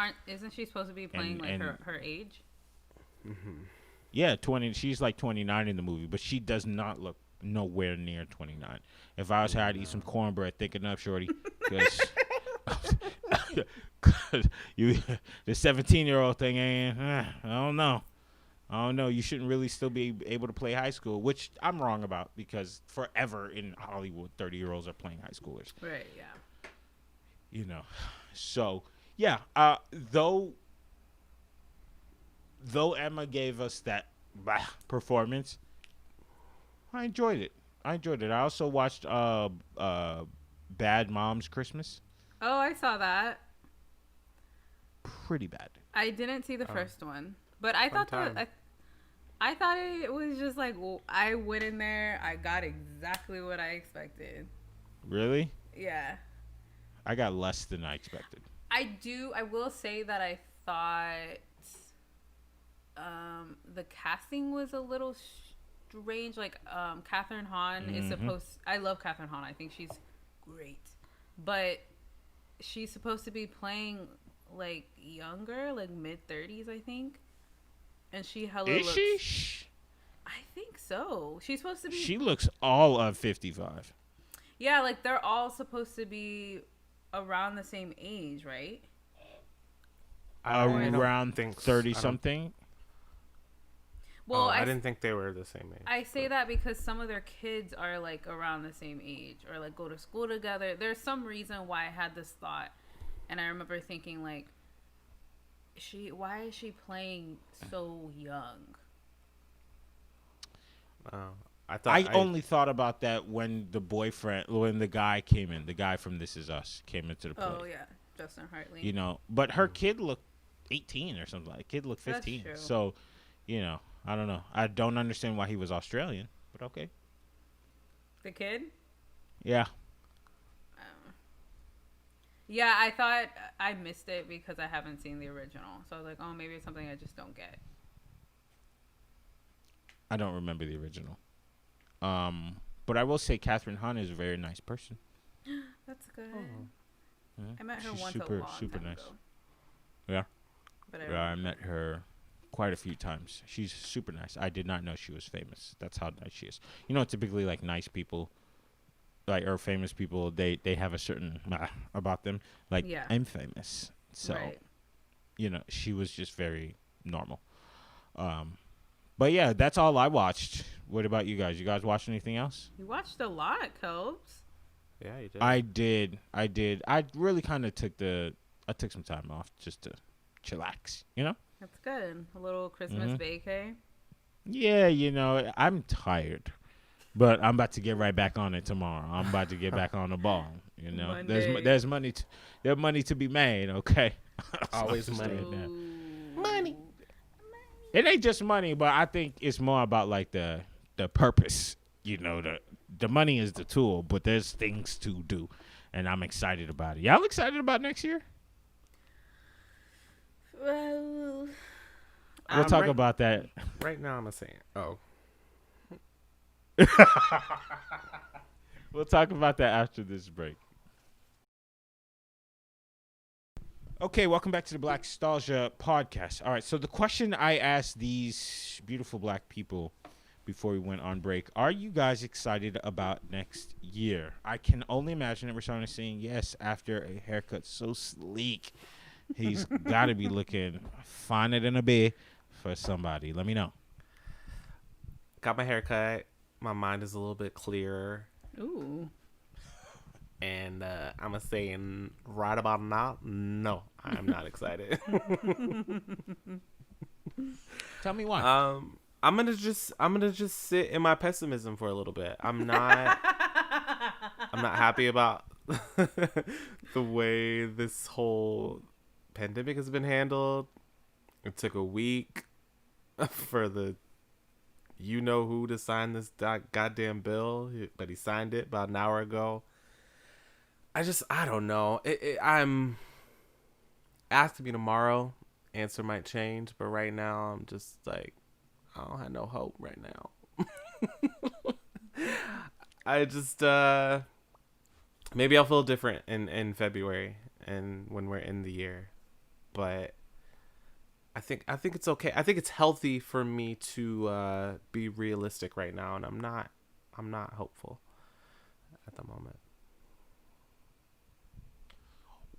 she supposed to be playing her age? Mm-hmm. Yeah, 20. She's like 29 in the movie, but she does not look nowhere near 29. If I was her, I'd eat some cornbread thick enough, shorty. Cause the 17-year-old thing ain't. I don't know. You shouldn't really still be able to play high school, which I'm wrong about because forever in Hollywood, 30-year-olds are playing high schoolers. Right. Yeah. So yeah. Though Emma gave us that performance, I enjoyed it. I also watched Bad Moms Christmas. Oh, I saw that. Pretty bad. I didn't see the first one, but I thought I thought it was just like, I went in there, I got exactly what I expected. Really? Yeah. I got less than I expected. I will say that I thought the casting was a little strange. Like, Catherine Hahn is supposed... I love Catherine Hahn. I think she's great. But she's supposed to be playing, like, younger, like, mid-30s, I think. And she hella Is looks... she? I think so. She's supposed to be... She looks all of 55. Yeah, like, they're all supposed to be around the same age, right? Around 30-something? Well, I didn't think they were the same age. I say that because some of their kids are, like, around the same age or, like, go to school together. There's some reason why I had this thought. And I remember thinking, like, why is she playing so young? I only thought about that when the guy came in, the guy from This Is Us came into the play. Oh, yeah. Justin Hartley. But her kid looked 18 or something. Like, kid looked 15. That's true. So, I don't know. I don't understand why he was Australian, but okay. The kid? Yeah. Yeah, I thought I missed it because I haven't seen the original. So I was like, oh, maybe it's something I just don't get. I don't remember the original. But I will say Catherine Hahn is a very nice person. That's good. Yeah. I met her She's once super a long super time nice. ago. Yeah. But I met her quite a few times. She's super nice. I did not know she was famous. That's how nice she is. You know, typically like nice people, like or famous people, they have a certain about them. Like Yeah. I'm famous, so Right. you know she was just very normal. But yeah, that's all I watched. What about you guys? You guys watch anything else? You watched a lot, Copes. Yeah, you did. I did. I really kind of I took some time off just to chillax, you know? That's good. A little Christmas vacay. Yeah, you know, I'm tired. But I'm about to get right back on it tomorrow. I'm about to get back on the ball, you know. Monday. There's money to be made, okay? Always Just money. saying that. Ooh. Money. It ain't just money, but I think it's more about like the purpose. You know, the money is the tool, but there's things to do, and I'm excited about it. Y'all excited about next year? Well, We'll talk right, about that. right now. I'm saying, oh, We'll talk about that after this break. Okay, welcome back to the Blackstalgia podcast. All right, so the question I asked these beautiful black people before we went on break, are you guys excited about next year? I can only imagine that Rashawn is saying yes after a haircut so sleek. He's got to be looking finer than a bee for somebody. Let me know. got my hair cut. My mind is a little bit clearer. ooh. And I'm saying right about now, no, I'm not excited. Tell me why. I'm gonna just sit in my pessimism for a little bit. I'm not happy about the way this whole pandemic has been handled. It took a week for the you know who to sign this goddamn bill, but he signed it about an hour ago. I don't know. Ask me tomorrow. Answer might change, but right now I'm just like, I don't have no hope right now. I just maybe I'll feel different in February and when we're in the year, but I think it's okay. I think it's healthy for me to be realistic right now, and I'm not hopeful at the moment.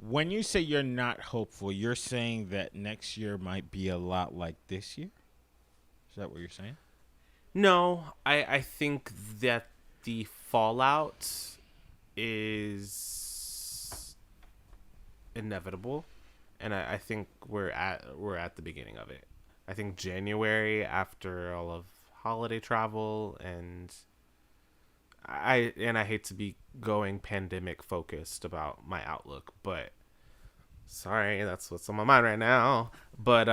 When you say you're not hopeful, you're saying that next year might be a lot like this year? Is that what you're saying? No, I think that the fallout is inevitable, and I think we're at the beginning of it. I think January, after all of holiday travel, and I hate to be going pandemic focused about my outlook, but sorry, that's what's on my mind right now. But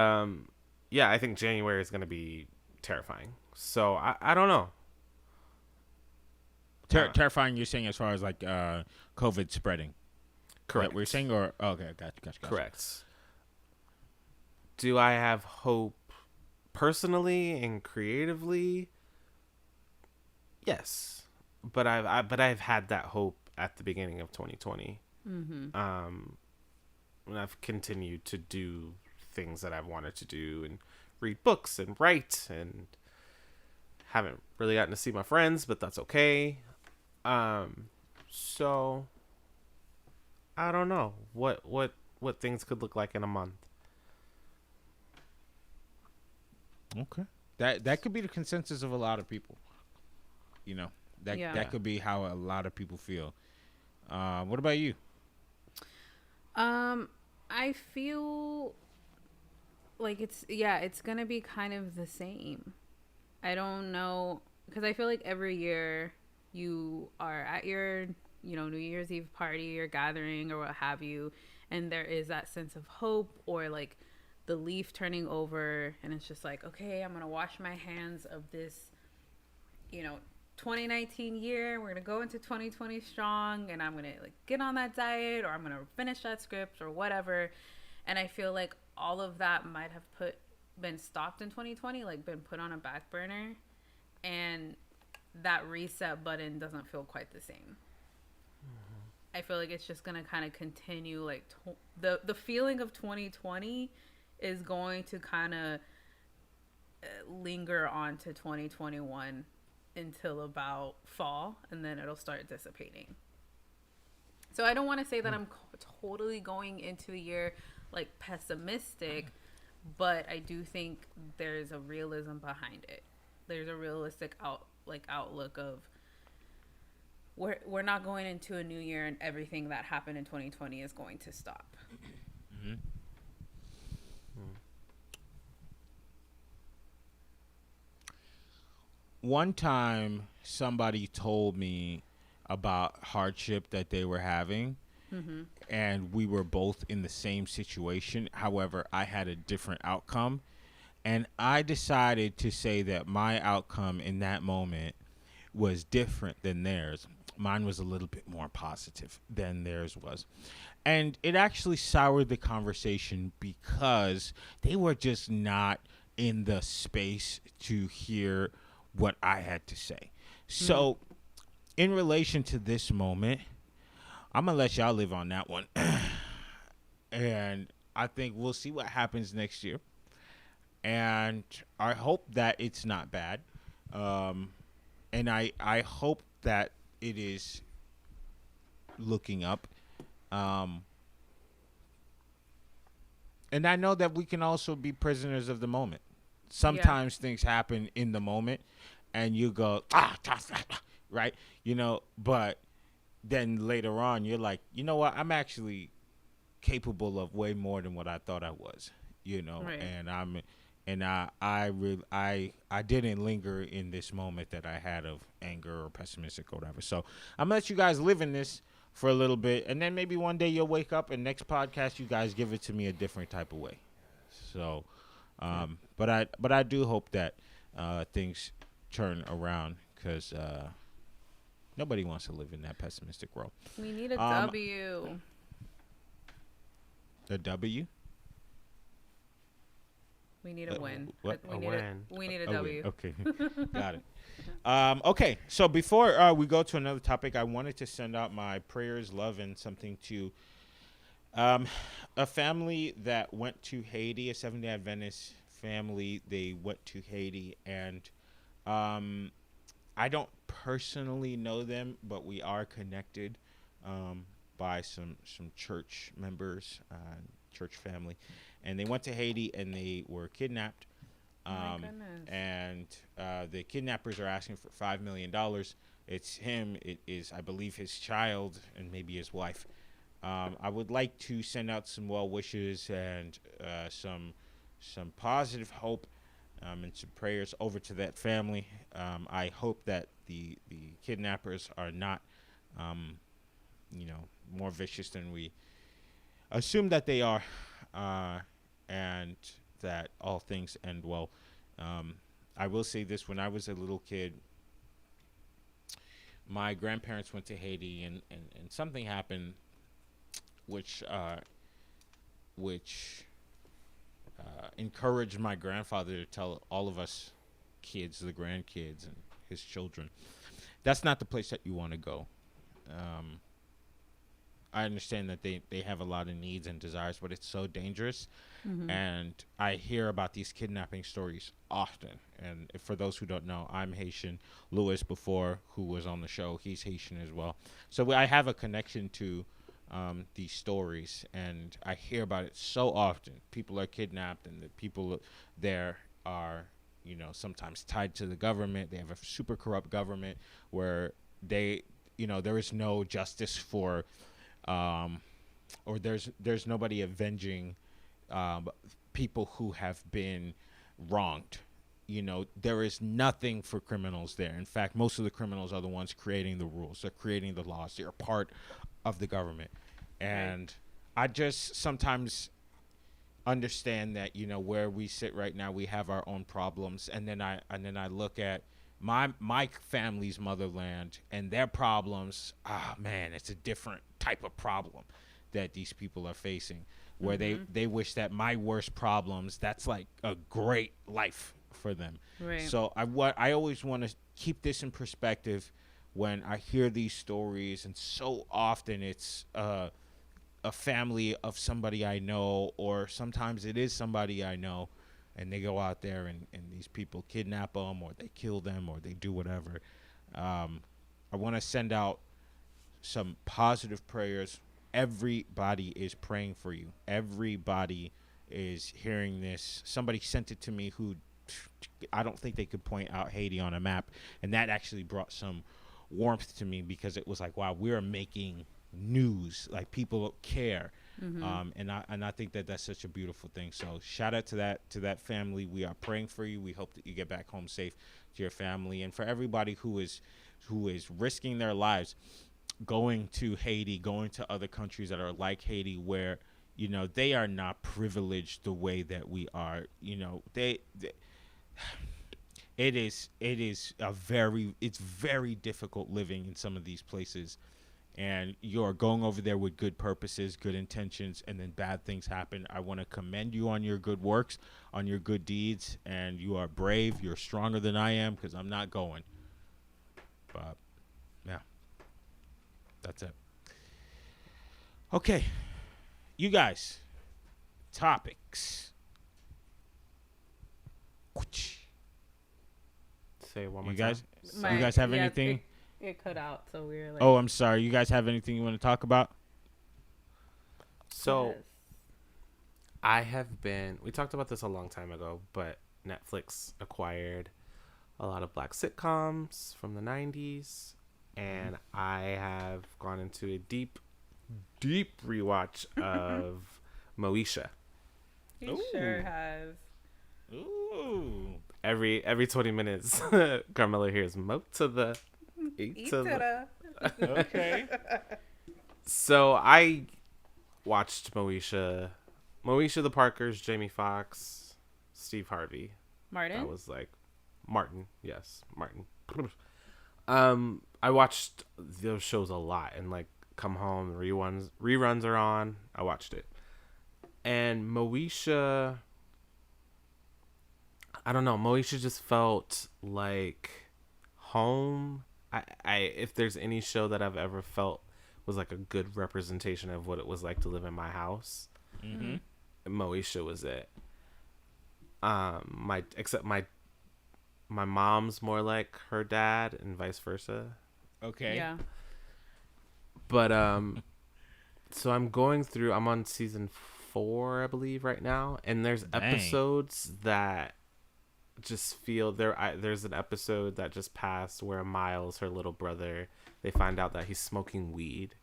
yeah, I think January is going to be terrifying. So I don't know. Terrifying, you're saying as far as like COVID spreading. Correct. That we're saying, or okay, gotcha. Correct. Do I have hope personally and creatively? Yes, but I've had that hope at the beginning of 2020. Mm-hmm. And I've continued to do things that I've wanted to do and read books and write, and haven't really gotten to see my friends, but that's okay. So I don't know what things could look like in a month. Okay. That could be the consensus of a lot of people. You know, that could be how a lot of people feel. What about you? I feel like it's gonna be kind of the same. I don't know, because I feel like every year you are at your, New Year's Eve party or gathering or what have you, and there is that sense of hope, or like the leaf turning over, and it's just like, okay, I'm gonna wash my hands of this, 2019 year. We're gonna go into 2020 strong, and I'm gonna like get on that diet, or I'm gonna finish that script or whatever. And I feel like all of that might have been stopped in 2020, like been put on a back burner, and that reset button doesn't feel quite the same. I feel like it's just gonna kind of continue, like the feeling of 2020 is going to kind of linger on to 2021 until about fall, and then it'll start dissipating. So I don't want to say that I'm totally going into the year like pessimistic, but I do think there's a realism behind it. There's a realistic outlook of we're not going into a new year and everything that happened in 2020 is going to stop. Mm-hmm. One time, somebody told me about hardship that they were having, Mm-hmm. and we were both in the same situation. However, I had a different outcome, and I decided to say that my outcome in that moment was different than theirs. Mine was a little bit more positive than theirs was. And it actually soured the conversation because they were just not in the space to hear what I had to say. So, in relation to this moment, I'm going to let y'all live on that one. And I think we'll see what happens next year. And I hope that it's not bad. And I hope that it is looking up. And I know that we can also be prisoners of the moment. Sometimes things happen in the moment and you go, right? But then later on you're like, you know what? I'm actually capable of way more than what I thought I was, Right. and I didn't linger in this moment that I had of anger or pessimistic or whatever. So I'm gonna let you guys live in this for a little bit, and then maybe one day you'll wake up and next podcast you guys give it to me a different type of way. So, but I do hope that things turn around because nobody wants to live in that pessimistic world. We need a Um, W. The W. We need a win. What? We A need win. we need a Oh, W. wait, okay, got it. Okay, so before we go to another topic, I wanted to send out my prayers, love, and something to a family that went to Haiti, a Seventh-day Adventist family. They went to Haiti, and um, I don't personally know them, but we are connected by some church members, church family, and they went to Haiti and they were kidnapped. Oh my goodness. And the kidnappers are asking for $5 million. It's him. It is, I believe, his child and maybe his wife. I would like to send out some well wishes and some positive hope and some prayers over to that family. I hope that the kidnappers are not, more vicious than we assume that they are, and that all things end well. I will say this: when I was a little kid, my grandparents went to Haiti, and something happened, which encouraged my grandfather to tell all of us kids, the grandkids, and his children, that's not the place that you want to go. I understand that they have a lot of needs and desires, but it's so dangerous. Mm-hmm. And I hear about these kidnapping stories often. And for those who don't know, I'm Haitian. Louis, before, who was on the show, he's Haitian as well. So I have a connection to these stories, and I hear about it so often. People are kidnapped, and the people there are, sometimes tied to the government. They have a super corrupt government where there is no justice for, or there's nobody avenging people who have been wronged. There is nothing for criminals there. In fact, most of the criminals are the ones creating the rules. They're creating the laws. They're part of the government. And I just sometimes understand that, where we sit right now, we have our own problems. And then I look at my family's motherland and their problems. Man, it's a different type of problem that these people are facing, where they wish that my worst problems, that's like a great life for them. Right. So I always want to keep this in perspective when I hear these stories, and so often it's a family of somebody I know, or sometimes it is somebody I know, and they go out there and these people kidnap them or they kill them or they do whatever. I want to send out some positive prayers. Everybody is praying for you. Everybody is hearing this. Somebody sent it to me who I don't think they could point out Haiti on a map, and that actually brought some warmth to me because it was like, wow, we're making news. Like, people care. And I think that that's such a beautiful thing. So shout out to that family. We are praying for you. We hope that you get back home safe to your family, and for everybody who is risking their lives going to Haiti, going to other countries that are like Haiti, where they are not privileged the way that we are. It's very difficult living in some of these places, and you're going over there with good purposes, good intentions, and then bad things happen. I want to commend you on your good works, on your good deeds, and you are brave. You're stronger than I am, because I'm not going. But yeah, that's it. Okay, you guys, topics. Say it one more You guys, time. you guys have anything? It cut out, so we were like. Oh, I'm sorry. You guys have anything you want to talk about? So, Yes. I have been. We talked about this a long time ago, but Netflix acquired a lot of black sitcoms from the 90s, and I have gone into a deep rewatch of Moesha. He sure has. Ooh. Every 20 minutes, Carmella hears "mo to the e to the." Okay. So I watched Moesha the Parkers, Jamie Foxx, Steve Harvey. Martin? That was like Martin. Yes, Martin. I watched those shows a lot, and like come home, reruns are on. I watched it, and Moesha. I don't know. Moesha just felt like home. I if there's any show that I've ever felt was like a good representation of what it was like to live in my house, Moesha was it. My mom's more like her dad and vice versa. Okay. Yeah. But so I'm on season 4, I believe, right now, and there's episodes that just feel there's an episode that just passed where Miles, her little brother, they find out that he's smoking weed,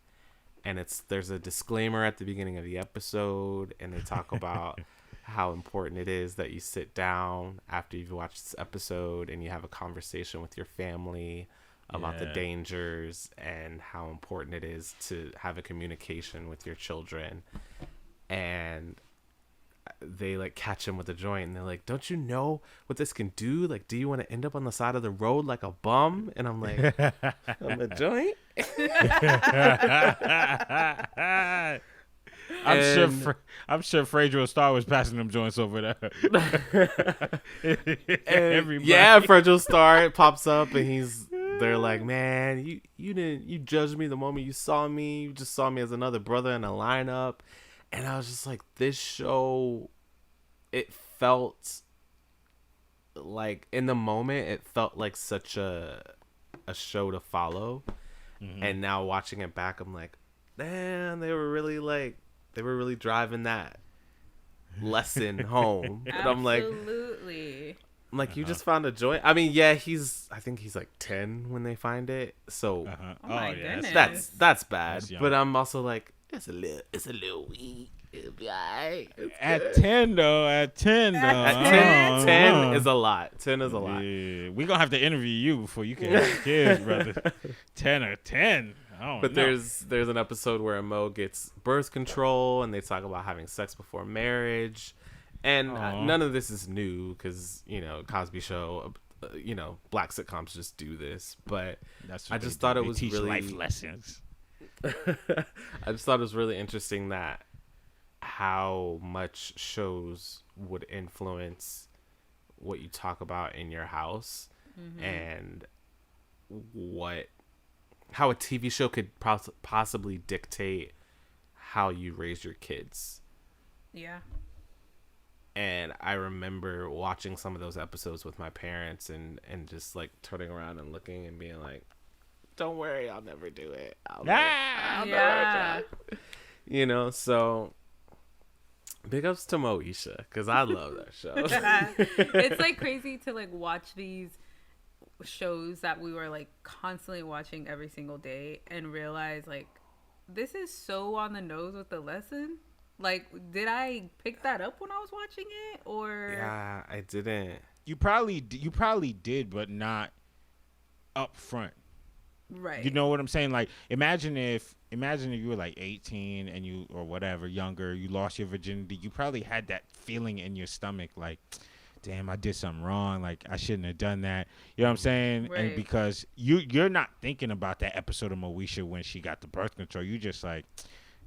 and there's a disclaimer at the beginning of the episode, and they talk about how important it is that you sit down after you've watched this episode and you have a conversation with your family about the dangers and how important it is to have a communication with your children. And they like catch him with a joint, and they're like, "Don't you know what this can do? Like, do you want to end up on the side of the road like a bum?" And I'm like, "I'm a joint." I'm sure Fredro Starr was passing them joints over there. Yeah, Fredro Starr pops up, and they're like, "Man, you judged me the moment you saw me. You just saw me as another brother in a lineup." And I was just like, this show, it felt like, in the moment, it felt like such a show to follow. And now watching it back, I'm like, man, they were really driving that lesson home. And Absolutely. I'm like, you just found a joint. I mean, yeah, I think he's like 10 when they find it. So Oh my goodness. that's bad. That's young. But I'm also like, it's a little weak. It'll be alright. At 10 though. At 10 is a lot. 10 is a lot. Yeah. We're gonna have to interview you before you can have kids, brother. 10 or 10. But there's an episode where Mo gets birth control, and they talk about having sex before marriage, and none of this is new because Cosby Show, black sitcoms just do this. But I just thought it was teach really life lessons. I just thought it was really interesting that how much shows would influence what you talk about in your house, and how a TV show could possibly dictate how you raise your kids. Yeah. And I remember watching some of those episodes with my parents and just like turning around and looking and being like, don't worry, I'll never do it. I'll never try. You know, so big ups to Moesha, because I love that show. It's like crazy to like watch these shows that we were like constantly watching every single day and realize like this is so on the nose with the lesson. Like, did I pick that up when I was watching it, or? Yeah, I didn't. You probably did, but not up front. Right. You know what I'm saying? Like, imagine if you were like 18 and you, or whatever, younger, you lost your virginity. You probably had that feeling in your stomach, like, damn, I did something wrong. Like, I shouldn't have done that. You know what I'm saying? Right. And because you're not thinking about that episode of Moesha when she got the birth control. You just like,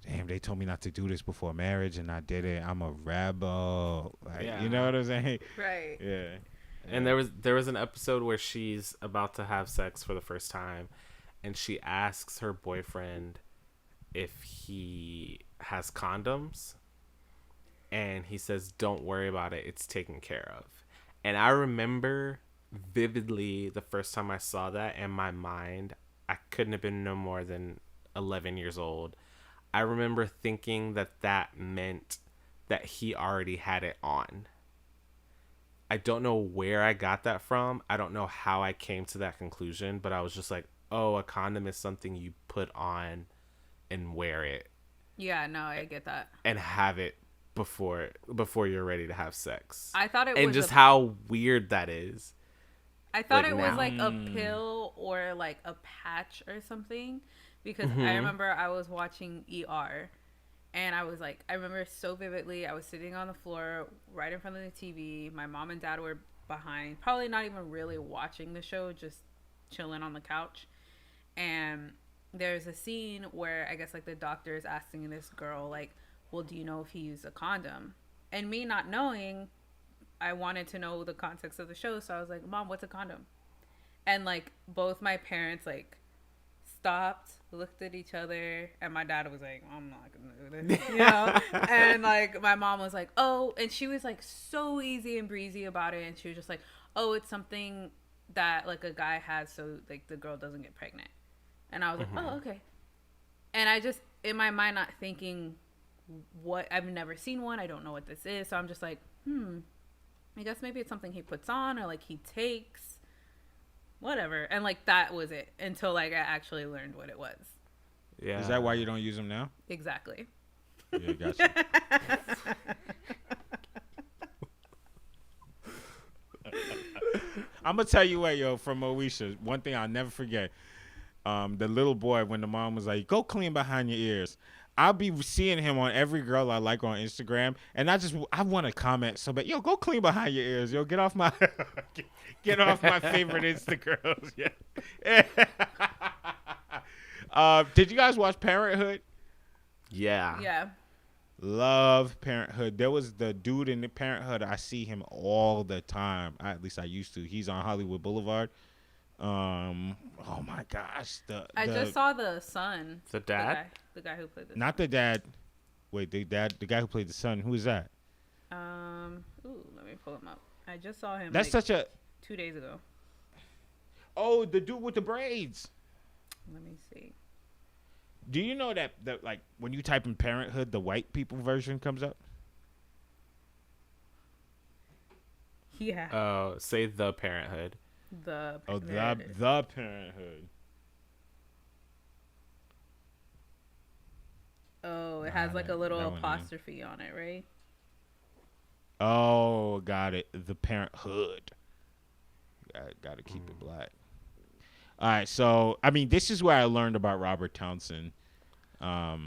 damn, they told me not to do this before marriage, and I did it. I'm a rebel. Like, you know what I'm saying? Right. Yeah. And there was an episode where she's about to have sex for the first time, and she asks her boyfriend if he has condoms, and he says, "Don't worry about it. It's taken care of." And I remember vividly the first time I saw that in my mind. I couldn't have been no more than 11 years old. I remember thinking that meant that he already had it on. I don't know where I got that from. I don't know how I came to that conclusion, but I was just like, oh, a condom is something you put on and wear it. Yeah, no, I get that. And have it before you're ready to have sex. I thought it and was just how weird that is. I thought like it now. was like a pill or like a patch or something, because I remember I was watching ER and I was like, I remember so vividly, I was sitting on the floor right in front of the TV. My mom and dad were behind, probably not even really watching the show, just chilling on the couch. And there's a scene where I guess like the doctor is asking this girl like, well, do you know if he used a condom? And me not knowing, I wanted to know the context of the show, so I was like, Mom, what's a condom? And like both my parents like stopped, looked at each other, and my dad was like, I'm not gonna do this, you know. And like my mom was like, oh, and she was like so easy and breezy about it, and she was just like, oh, it's something that like a guy has so like the girl doesn't get pregnant. And I was like, oh, okay. And I just in my mind not thinking what, I've never seen one, I don't know what this is, so I'm just like, I guess maybe it's something he puts on or like he takes, whatever. And like that was it until like I actually learned what it was. Yeah. Is that why you don't use them now? Exactly. Yeah, gotcha. I'm gonna tell you what, yo, from Moesha, one thing I'll never forget. The little boy, when the mom was like, "Go clean behind your ears." I'll be seeing him on every girl I like on Instagram, and I want to comment so bad. Yo, go clean behind your ears. Yo, get off my get off my favorite Insta girls. Yeah. Did you guys watch Parenthood? Yeah. Yeah. Love Parenthood. There was the dude in the Parenthood. I see him all the time. At least I used to. He's on Hollywood Boulevard. Oh my gosh. I just saw the son. The dad? The guy who played the Not the dad. Wait, the guy who played the son. Who is that? Let me pull him up. I just saw him. That's like, such a 2 days ago. Oh, the dude with the braids. Let me see. Do you know that like when you type in Parenthood, the white people version comes up? Yeah. Oh, say The Parenthood. The Parenthood. Oh, it has like a little apostrophe on it, right? Oh, got it. The Parenthood. Got to keep it black. All right, so I mean, this is where I learned about Robert Townsend. That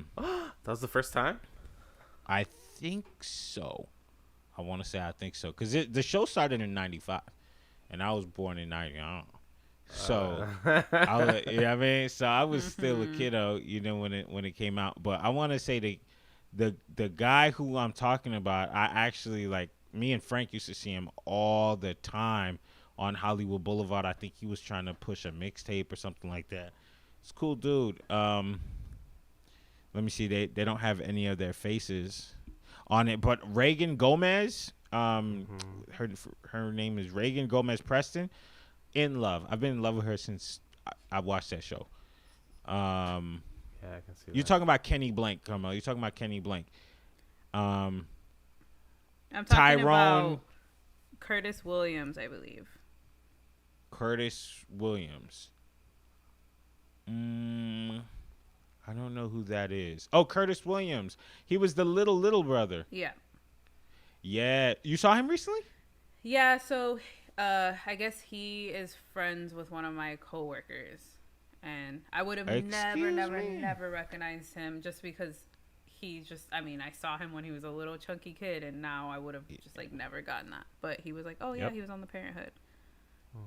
was the first time? I think so. I want to say I think so because the show started in '95, and I was born in '90. So, I mean, so I was still a kiddo, you know, when it came out. But I want to say the guy who I'm talking about, I actually like. Me and Frank used to see him all the time on Hollywood Boulevard. I think he was trying to push a mixtape or something like that. It's a cool dude. Let me see. They don't have any of their faces on it, but Reagan Gomez. Mm-hmm. her name is Reagan Gomez Preston. In love. I've been in love with her since I watched that show. Yeah, I can see You're that. talking about Kenny Blank, Carmella. You're talking about Kenny Blank. I'm talking Tyrone about Curtis Williams, I believe. Curtis Williams. I don't know who that is. Oh, Curtis Williams. He was the little brother. Yeah. Yeah. You saw him recently? Yeah, so I guess he is friends with one of my coworkers. And I would have never recognized him just because I saw him when he was a little chunky kid, and now I would have just like never gotten that. But he was like, oh yeah, he was on the Parenthood.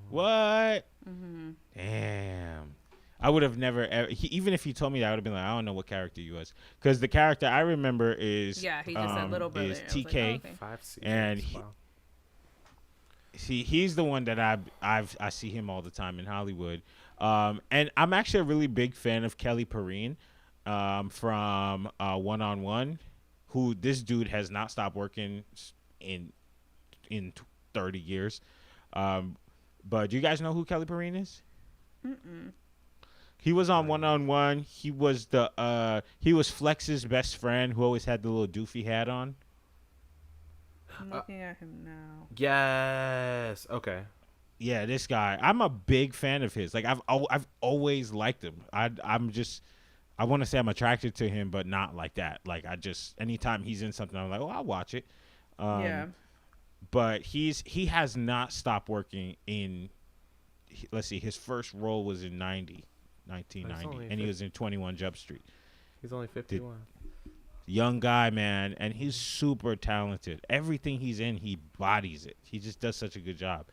What? Mm-hmm. Damn. I would have never ever, even if he told me that, I would have been like, I don't know what character he was. Because the character I remember is he just said little brother. is I was like, TK. oh, okay. 5 seasons. And Wow. he's the one that I see him all the time in Hollywood. And I'm actually a really big fan of Kelly Perrine from One on One, who this dude has not stopped working in 30 years. But do you guys know who Kelly Perrine is? Mm-mm. He was on One on One. He was he was Flex's best friend who always had the little doofy hat on. I'm looking at him now. Yes. Okay. Yeah, this guy. I'm a big fan of his. Like I've always liked him. I want to say I'm attracted to him, but not like that. Like anytime he's in something, I'm like, oh, I'll watch it. Yeah. But he has not stopped working in. Let's see, his first role was in 1990, and he was in 21 Jump Street. He's only 51. Young guy, man, and he's super talented. Everything he's in, he bodies it. He just does such a good job.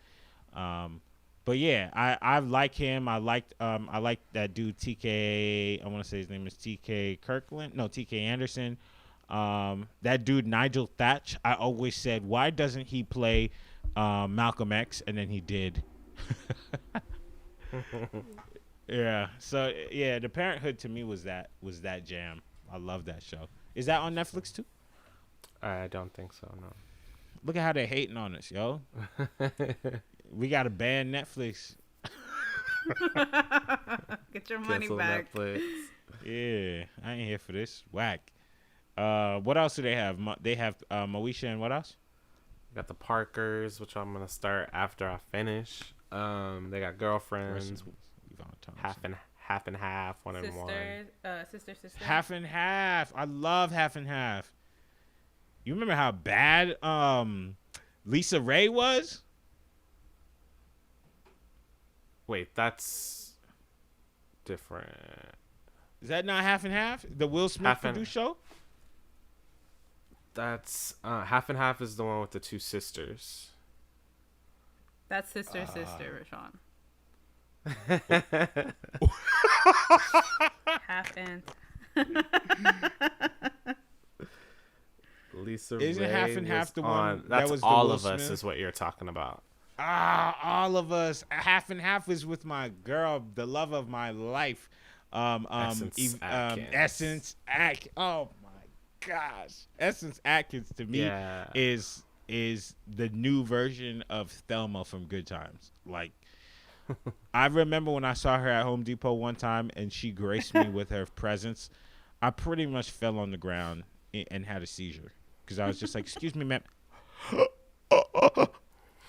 But yeah, I like him. I like that dude TK. I want to say his name is TK Kirkland. No, TK Anderson. That dude Nigel Thatch. I always said, why doesn't he play Malcolm X? And then he did. Yeah. So yeah, The Parenthood to me was that jam. I love that show. Is that on Netflix too? I don't think so. No. Look at how they're hating on us, yo. We got to ban Netflix. Get your money Cancel back. Netflix. Yeah, I ain't here for this. Whack. What else do they have? They have Moesha and what else? Got the Parkers, which I'm gonna start after I finish. They got Girlfriends, half and half, 1 and 1. Sister. Half and half. I love half and half. You remember how bad Lisa Ray was? Wait, that's different. Is that not half and half? The Will Smith produced show? That's half and half is the one with the 2 sisters. That's sister, Rashawn. Half and. Lisa Isn't Ray half and half the one that's that was All the of Will Us Smith? is what you're talking about. All of us. Half and half is with my girl, the love of my life. Essence Atkins. Essence Atkins. Oh my gosh, Essence Atkins to me is the new version of Thelma from Good Times. Like, I remember when I saw her at Home Depot one time and she graced me with her presence. I pretty much fell on the ground and had a seizure because I was just like, "Excuse me, ma'am."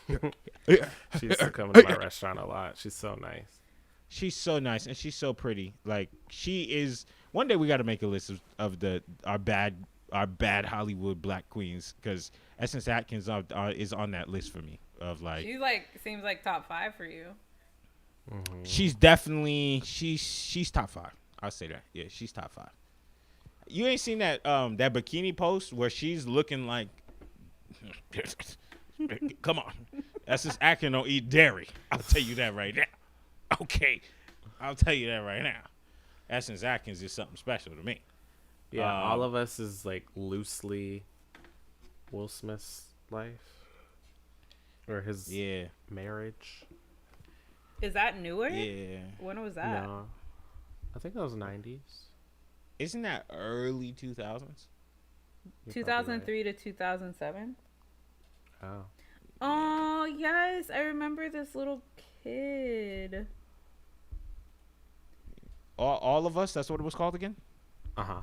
She used to come to my restaurant a lot. She's so nice. She's so nice and she's so pretty. Like, she is. One day we got to make a list of our bad Hollywood black queens, because Essence Atkins is on that list for me. Of like, She's like seems like top 5 for you. Mm-hmm. she's definitely she's top 5. I'll say that. Yeah, she's top 5. You ain't seen that bikini post where she's looking like, come on, Essence Atkins don't eat dairy. I'll tell you that right now. Okay, I'll tell you that right now. Essence Atkins is something special to me. Yeah, All of Us is like loosely Will Smith's life or his marriage. Is that newer? Yeah. When was that? No, I think that was 90s. Isn't that early 2000s? 2003 to 2007. Oh. Oh, yes. I remember this little kid. All of Us. That's what it was called again. Uh huh.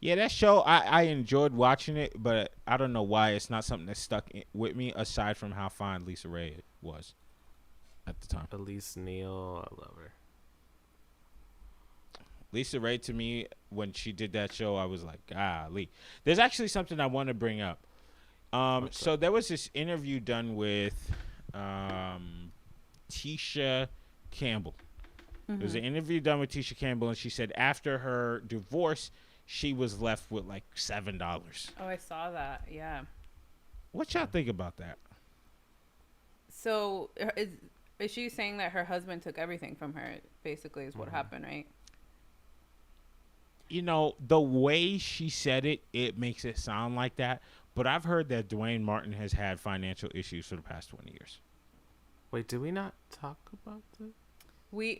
Yeah, that show I enjoyed watching it, but I don't know why it's not something that stuck with me aside from how fine Lisa Ray was at the time. Elise Neal, I love her. Lisa Ray to me when she did that show, I was like, golly. There's actually something I want to bring up. So there was this interview done with Tisha Campbell. There was an interview done with Tisha Campbell, and she said after her divorce, she was left with like $7. Oh, I saw that. Yeah. What y'all think about that? So is she saying that her husband took everything from her? Basically, is what happened, right? You know, the way she said it, it makes it sound like that. But I've heard that Dwayne Martin has had financial issues for the past 20 years. Wait, did we not talk about this?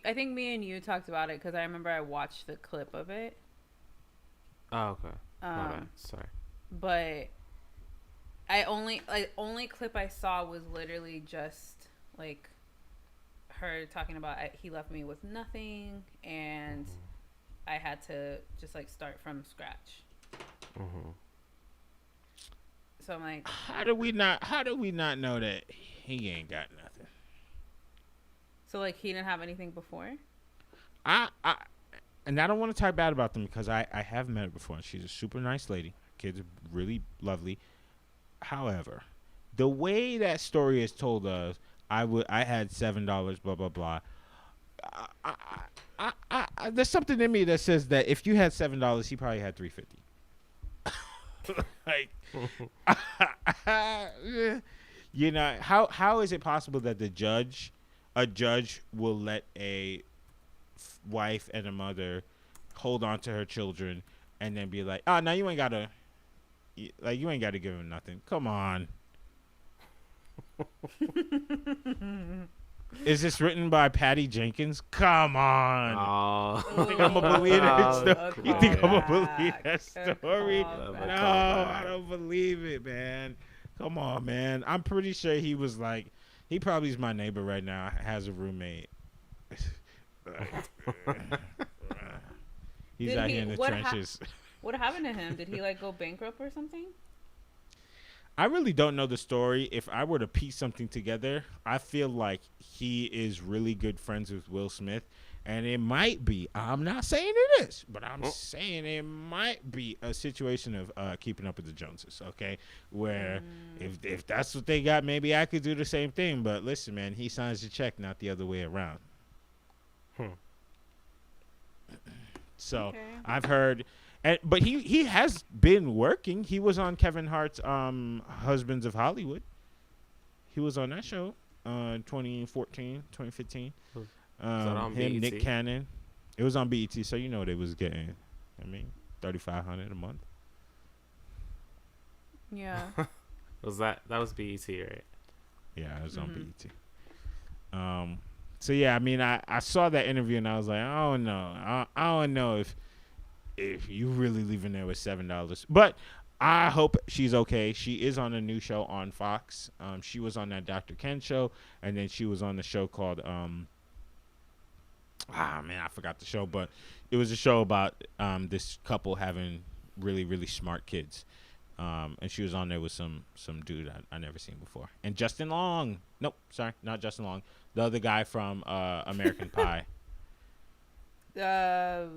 I think me and you talked about it because I remember I watched the clip of it. Oh, okay. My bad. Sorry. But only clip I saw was literally just like her talking about he left me with nothing and I had to just like start from scratch. So I'm like, How do we not know that he ain't got nothing? so like he didn't have anything before? And I don't want to talk bad about them because I have met her before and she's a super nice lady. Kids are really lovely. However, the way that story is told us, I had $7, blah blah blah. There's something in me that says that if you had $7, he probably had $3.50. Like, you know, how is it possible that a judge will let a wife and a mother hold on to her children and then be like, oh, now you ain't gotta give him nothing. Come on. Is this written by Patty Jenkins? Come on. Oh. You think I'm gonna believe that story? Okay. You think I'm gonna believe that story? Callback. No, I don't believe it, man. Come on, man. I'm pretty sure he was like, he probably is my neighbor right now. Has a roommate. He's out here in the trenches. What happened to him? Did he like go bankrupt or something? I really don't know the story. If I were to piece something together, I feel like he is really good friends with Will Smith. And it might be, I'm not saying it is, but I'm saying it might be a situation of keeping up with the Joneses, okay? Where if that's what they got, maybe I could do the same thing. But listen, man, he signs the check, not the other way around. So Okay. I've heard... But he has been working. He was on Kevin Hart's Husbands of Hollywood. He was on that show 2014, 2015. Was that on him, BET? Nick Cannon. It was on BET, so you know they was getting, $3,500 a month. Yeah. That was BET, right? Yeah, it was on BET. So yeah, I mean, I saw that interview and I was like, I don't know. I don't know if you really leaving there with $7. But I hope she's okay. She is on a new show on Fox. She was on that Dr. Ken show, and then she was on the show called I forgot the show, but it was a show about this couple having really, really smart kids. And she was on there with some dude I never seen before. And Justin Long. Nope, sorry, not Justin Long. The other guy from American Pie. The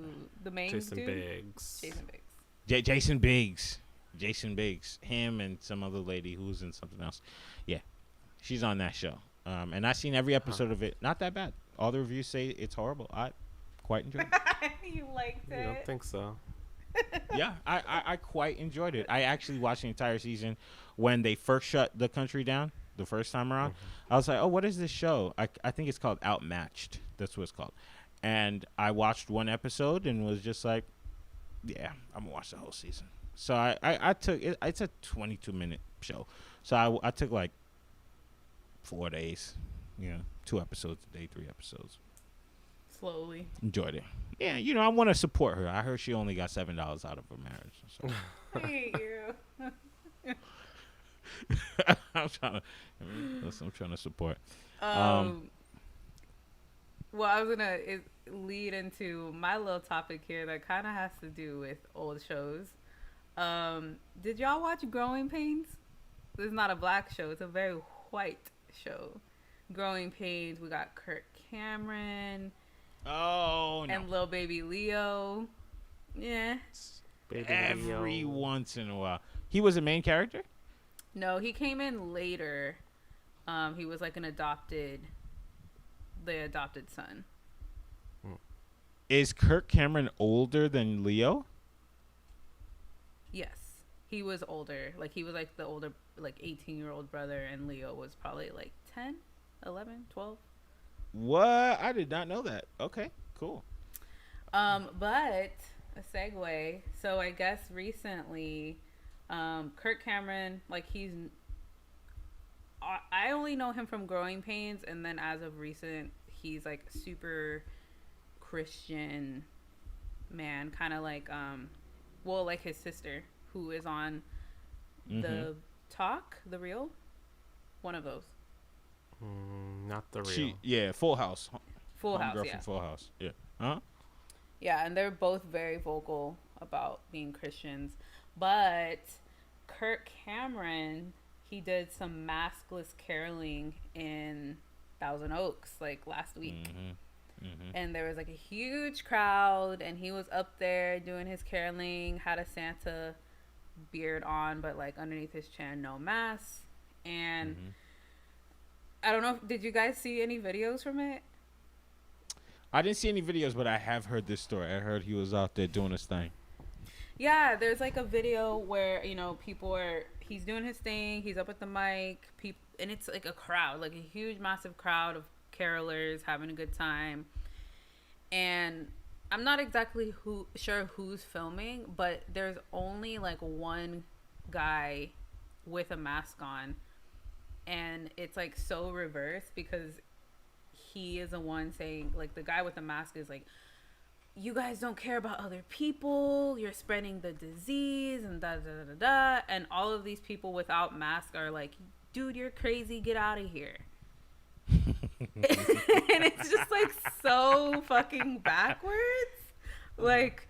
main Jason dude? Biggs. Jason Biggs. Jason Biggs. Him and some other lady who was in something else. Yeah, she's on that show. And I seen every episode of it. Not that bad. All the reviews say it's horrible. I quite enjoyed it. You liked it? You don't think so? Yeah, I quite enjoyed it. I actually watched the entire season when they first shut the country down the first time around. I was like, oh, what is this show? I think it's called Outmatched. That's what it's called. And I watched one episode and was just like, yeah, I'm gonna watch the whole season. So I took it. It's a 22-minute show. So I took like 4 days, 2 episodes a day, 3 episodes. Slowly. Enjoyed it. Yeah, I want to support her. I heard she only got $7 out of her marriage. So. I hate you. I'm trying to support. Well, I was gonna lead into my little topic here that kind of has to do with old shows. Did y'all watch Growing Pains? This is not a black show; it's a very white show. Growing Pains. We got Kirk Cameron. Oh no! And Lil Baby Leo. Yeah. Baby Every Leo. once in a while, he was a main character. No, he came in later. He was like the adopted son. Is Kirk Cameron older than Leo? Yes. He was older. Like, he was like the older, like 18-year-old brother, and Leo was probably like 10, 11, 12. What? I did not know that. Okay, cool. But a segue. So I guess recently, Kirk Cameron, like I only know him from Growing Pains, and then as of recent, he's like super Christian man, kind of like like his sister who is on the The Real, one of those. Not The Real. Full House. Full House, Girl yeah. from Full House, yeah. Huh? Yeah, and they're both very vocal about being Christians, but Kirk Cameron, he did some maskless caroling in Thousand Oaks like last week. And there was like a huge crowd, and he was up there doing his caroling, had a Santa beard on, but like underneath his chin, no mask. And I don't know, did you guys see any videos from it? I didn't see any videos, but I have heard this story. I heard he was out there doing his thing. Yeah, there's like a video where, he's doing his thing, he's up at the mic, and it's like a crowd, like a huge, massive crowd of carolers having a good time. And I'm not exactly sure who's filming, but there's only like one guy with a mask on, and it's like so reverse because he is the one saying, like, the guy with the mask is like, you guys don't care about other people, you're spreading the disease, and da da da da. And all of these people without masks are like, dude, you're crazy, get out of here. And it's just like so fucking backwards. Like,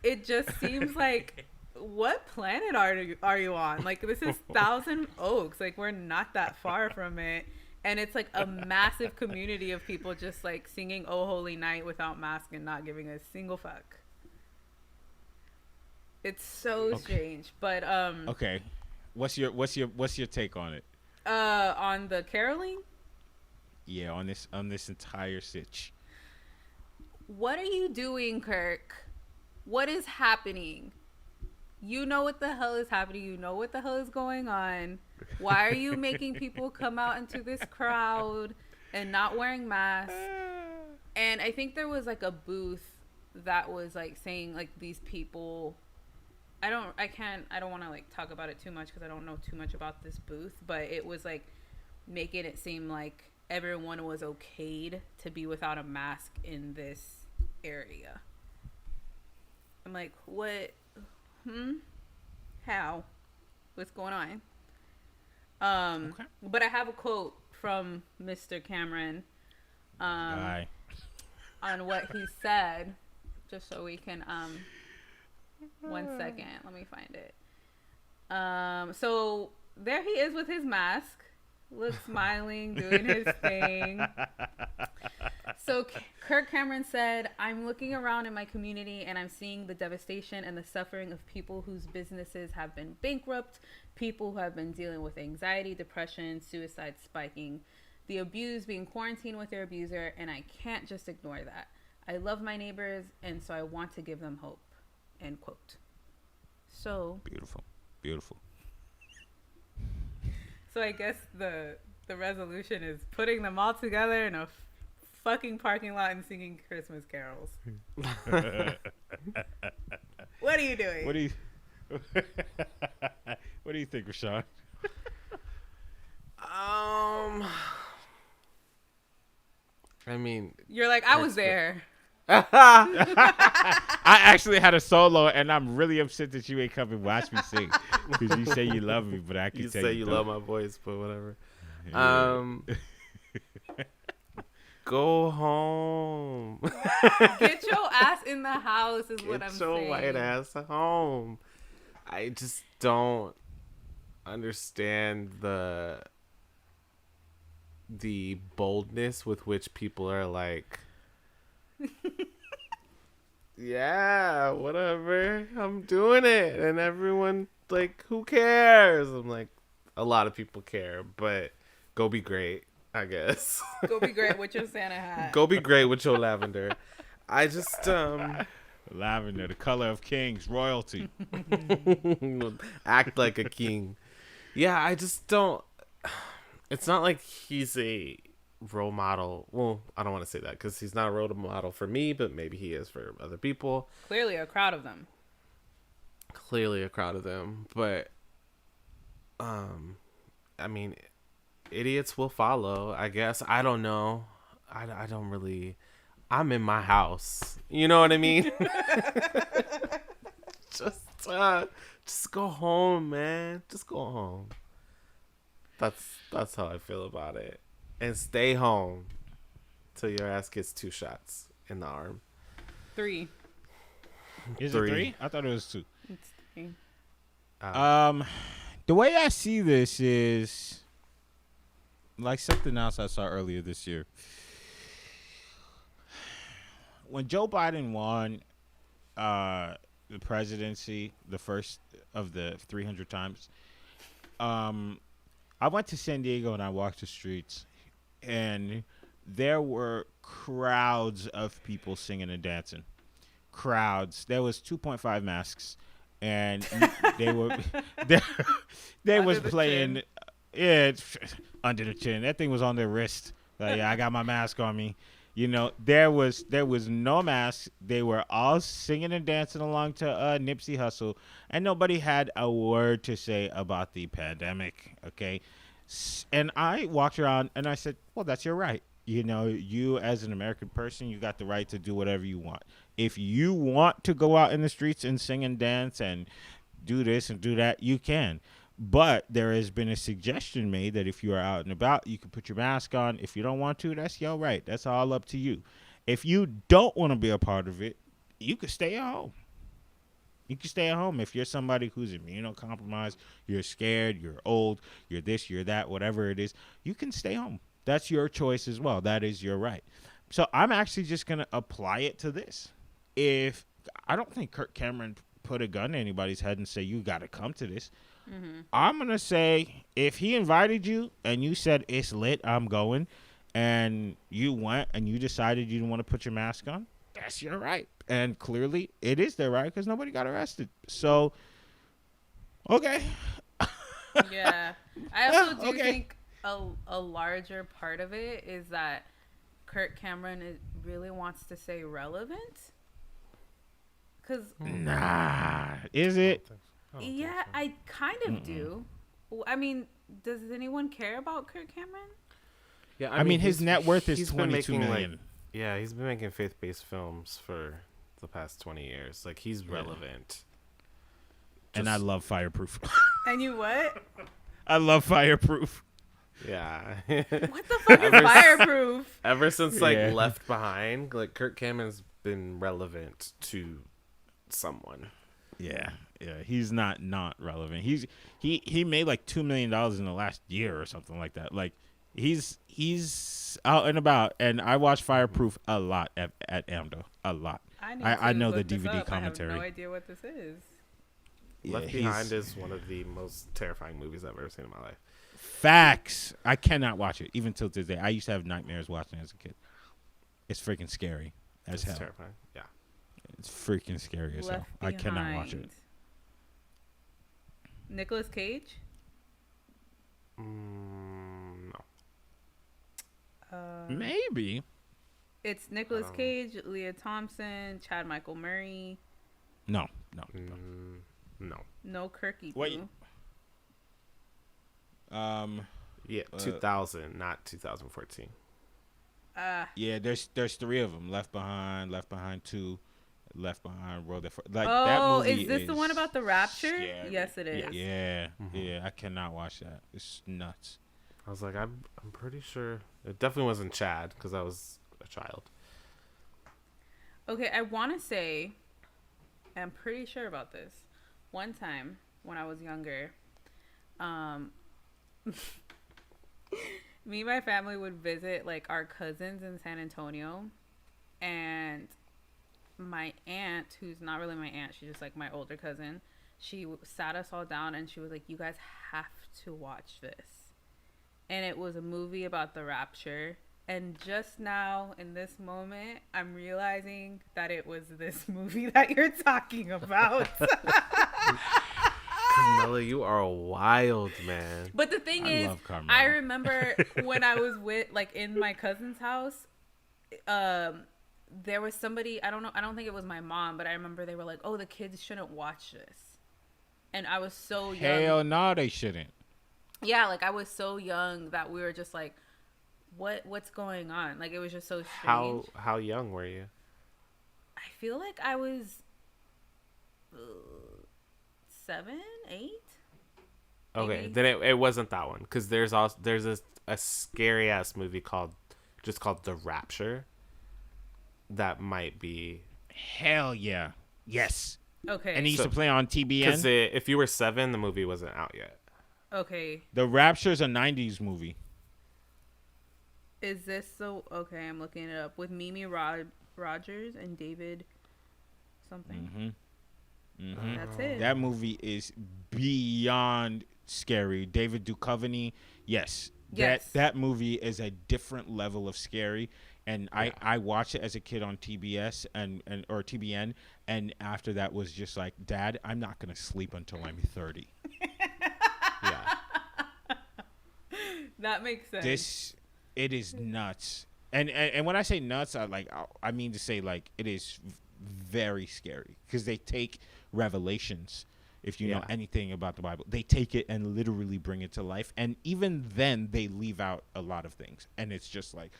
it just seems like, what planet are you on? Like, this is Thousand Oaks. Like, we're not that far from it. And it's like a massive community of people just like singing "Oh Holy Night" without mask and not giving a single fuck. It's so strange, but Okay, what's your take on it? On the caroling? Yeah, on this entire sitch. What are you doing, Kirk? What is happening? You know what the hell is happening. You know what the hell is going on. Why are you making people come out into this crowd and not wearing masks? And I think there was like a booth that was like saying like these people, I don't want to like talk about it too much because I don't know too much about this booth, but it was like making it seem like everyone was okayed to be without a mask in this area. I'm like, what? How? What's going on? But I have a quote from Mr. Cameron on what he said, just so we can 1 second, let me find it. So there he is with his mask, looks smiling, doing his thing. So Kirk Cameron said, "I'm looking around in my community and I'm seeing the devastation and the suffering of people whose businesses have been bankrupt, people who have been dealing with anxiety, depression, suicide spiking, the abused being quarantined with their abuser, and I can't just ignore that. I love my neighbors, and so I want to give them hope." End quote. So Beautiful. So I guess the resolution is putting them all together in a fucking parking lot and singing Christmas carols. What are you doing? What do you think, Rashawn? I mean, You're like, I was there. I actually had a solo, and I'm really upset that you ain't come and watch me sing because you say you love me, but I can You tell say you you don't. love my voice, but whatever. Yeah. Go home. Get your ass in the house is what I'm Get your saying. white ass home. I just don't understand the boldness with which people are like, yeah, whatever, I'm doing it, and everyone like, who cares? I'm like, a lot of people care, but go be great, I guess. Go be great with your Santa hat. Go be great with your lavender. I just Lavender, the color of kings, royalty. act like a king. Yeah, I just don't. It's not like he's a role model. Well, I don't want to say that because he's not a role model for me, but maybe he is for other people. Clearly a crowd of them. Clearly a crowd of them, but I mean, idiots will follow, I guess. I don't know. I don't really. I'm in my house. You know what I mean? just just go home, man. Just go home. That's how I feel about it. And stay home till your ass gets 2 shots in the arm. 3. Is 3. it 3? I thought it was 2. It's 3. The way I see this is like something else I saw earlier this year. When Joe Biden won the presidency, the first of the 300 times, I went to San Diego and I walked the streets, and there were crowds of people singing and dancing. Crowds. There was 2.5 masks, and they were they was Under the playing. chin. Yeah, under the chin. That thing was on their wrist. Like, yeah, I got my mask on me. You know, there was no mask. They were all singing and dancing along to Nipsey Hussle, and nobody had a word to say about the pandemic. Okay, and I walked around and I said, "Well, that's your right. You know, you as an American person, you got the right to do whatever you want. If you want to go out in the streets and sing and dance and do this and do that, you can." But there has been a suggestion made that if you are out and about, you can put your mask on. If you don't want to, that's your right. That's all up to you. If you don't want to be a part of it, you can stay at home. You can stay at home if you're somebody who's immunocompromised, you're scared, you're old, you're this, you're that, whatever it is. You can stay home. That's your choice as well. That is your right. So I'm actually just going to apply it to this. If I don't think Kirk Cameron put a gun to anybody's head and say, you got to come to this. I'm going to say, if he invited you and you said, it's lit, I'm going, and you went and you decided you didn't want to put your mask on, that's your right. And clearly it is their right because nobody got arrested. So, okay. Yeah. I also do Okay. think a larger part of it is that Kirk Cameron really wants to stay relevant. Because, Nah. Is it? yeah, I kind of do. I mean, does anyone care about Kirk Cameron? Yeah, I mean, his net worth is he's been 22 making, million. like, yeah, he's been making faith-based films for the past 20 years. Like, he's relevant. And I love Fireproof. And you what? I love Fireproof. Yeah. What the fuck is Fireproof? Ever since, like, Yeah. Left Behind, like, Kirk Cameron's been relevant to someone. Yeah. He's not relevant. He made like $2 million in the last year or something like that. Like, he's out and about, and I watch Fireproof a lot at AMDO. A lot. I know the DVD commentary. I have no idea what this is. Yeah, Left Behind is one of the most terrifying movies I've ever seen in my life. Facts. I cannot watch it even till today. I used to have nightmares watching it as a kid. It's freaking scary as It's hell. terrifying. Yeah. It's freaking scary as hell. Left I cannot watch it. Behind. Nicolas Cage? No. Maybe. It's Nicolas Cage, Leah Thompson, Chad Michael Murray. No. No. No Kirky. Wait. Yeah, 2000, not 2014. Yeah, there's three of them. Left Behind 2, Left Behind, World of like that Oh, movie is this the one about the rapture? scary. Yes, it is. Yeah, yeah, I cannot watch that. It's nuts. I was like, I'm pretty sure it definitely wasn't Chad because I was a child. Okay, I want to say, I'm pretty sure about this. One time when I was younger, me and my family would visit like our cousins in San Antonio, and my aunt, who's not really my aunt, she's just like my older cousin, she sat us all down and she was like, you guys have to watch this. And it was a movie about the rapture. And just now, in this moment, I'm realizing that it was this movie that you're talking about. Carmella, you are wild, man. But the thing is, love Carmella. I remember when I was like in my cousin's house, there was somebody, I don't think it was my mom, but I remember they were like, oh, the kids shouldn't watch this. And I was so young. Hell no, they shouldn't. Yeah, like I was so young that we were just like, what's going on? Like it was just so strange. How young were you? I feel like I was 7, 8. Okay, Maybe. then it wasn't that one because there's a scary ass movie called The Rapture. That might be. Hell yeah. Yes. Okay. And he used to play on Because TBN. if you were 7, the movie wasn't out yet. Okay. The Rapture's a 90s movie. Is this so? Okay, I'm looking it up with Mimi Rogers and David something. That's it. That movie is beyond scary. David Duchovny, yes. Yes. That movie is a different level of scary. And I watched it as a kid on TBS or TBN, and after that was just like, Dad, I'm not gonna sleep until I'm 30. Yeah. That makes sense. It is nuts. And when I say nuts, I mean to say like it is very scary because they take Revelations. If you know anything about the Bible, they take it and literally bring it to life. And even then, they leave out a lot of things, and it's just like.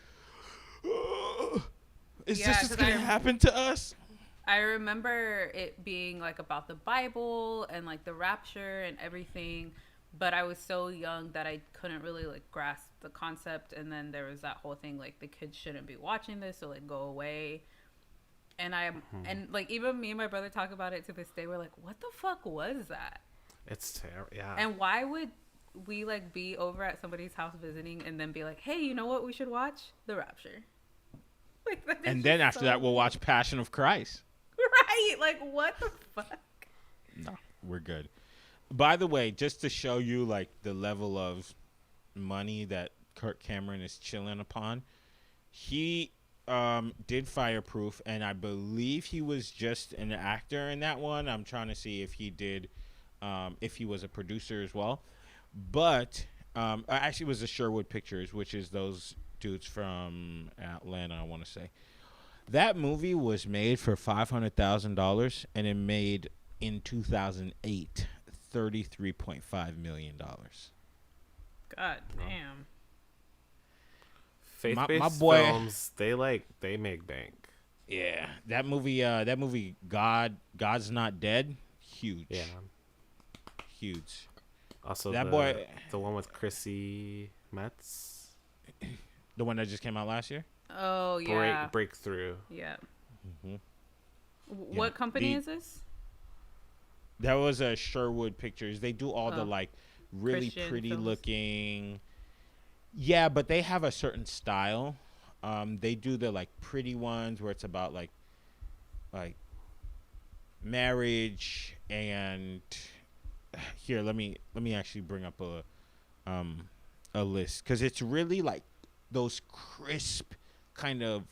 Is this just gonna happen to us? I remember it being like about the Bible and like the rapture and everything, but I was so young that I couldn't really like grasp the concept. And then there was that whole thing like the kids shouldn't be watching this, so like go away. And and like even me and my brother talk about it to this day. We're like, what the fuck was that? It's terrible. Yeah. And why would we like be over at somebody's house visiting and then be like, hey, you know what we should watch? The Rapture. Like, and then after that, we'll watch Passion of Christ. Right? Like, what the fuck? No, we're good. By the way, just to show you like the level of money that Kirk Cameron is chilling upon, he did Fireproof, and I believe he was just an actor in that one. I'm trying to see if he did, if he was a producer as well. But actually, it was the Sherwood Pictures, which is those dudes from Atlanta, I want to say. That movie was made for $500,000, and it made in 2008 $33.5 million. God damn. Faith-based my boy, films, they make bank. Yeah, that movie, God's Not Dead, huge. Yeah. Huge. Also, that boy, the one with Chrissy Metz. The one that just came out last year? Oh, yeah. Breakthrough. Yeah. Mm-hmm. What company is this? That was a Sherwood Pictures. They do all the like really Christian pretty films. Looking. Yeah, but they have a certain style. They do the like pretty ones where it's about like marriage and here let me actually bring up a list because it's really like those crisp kind of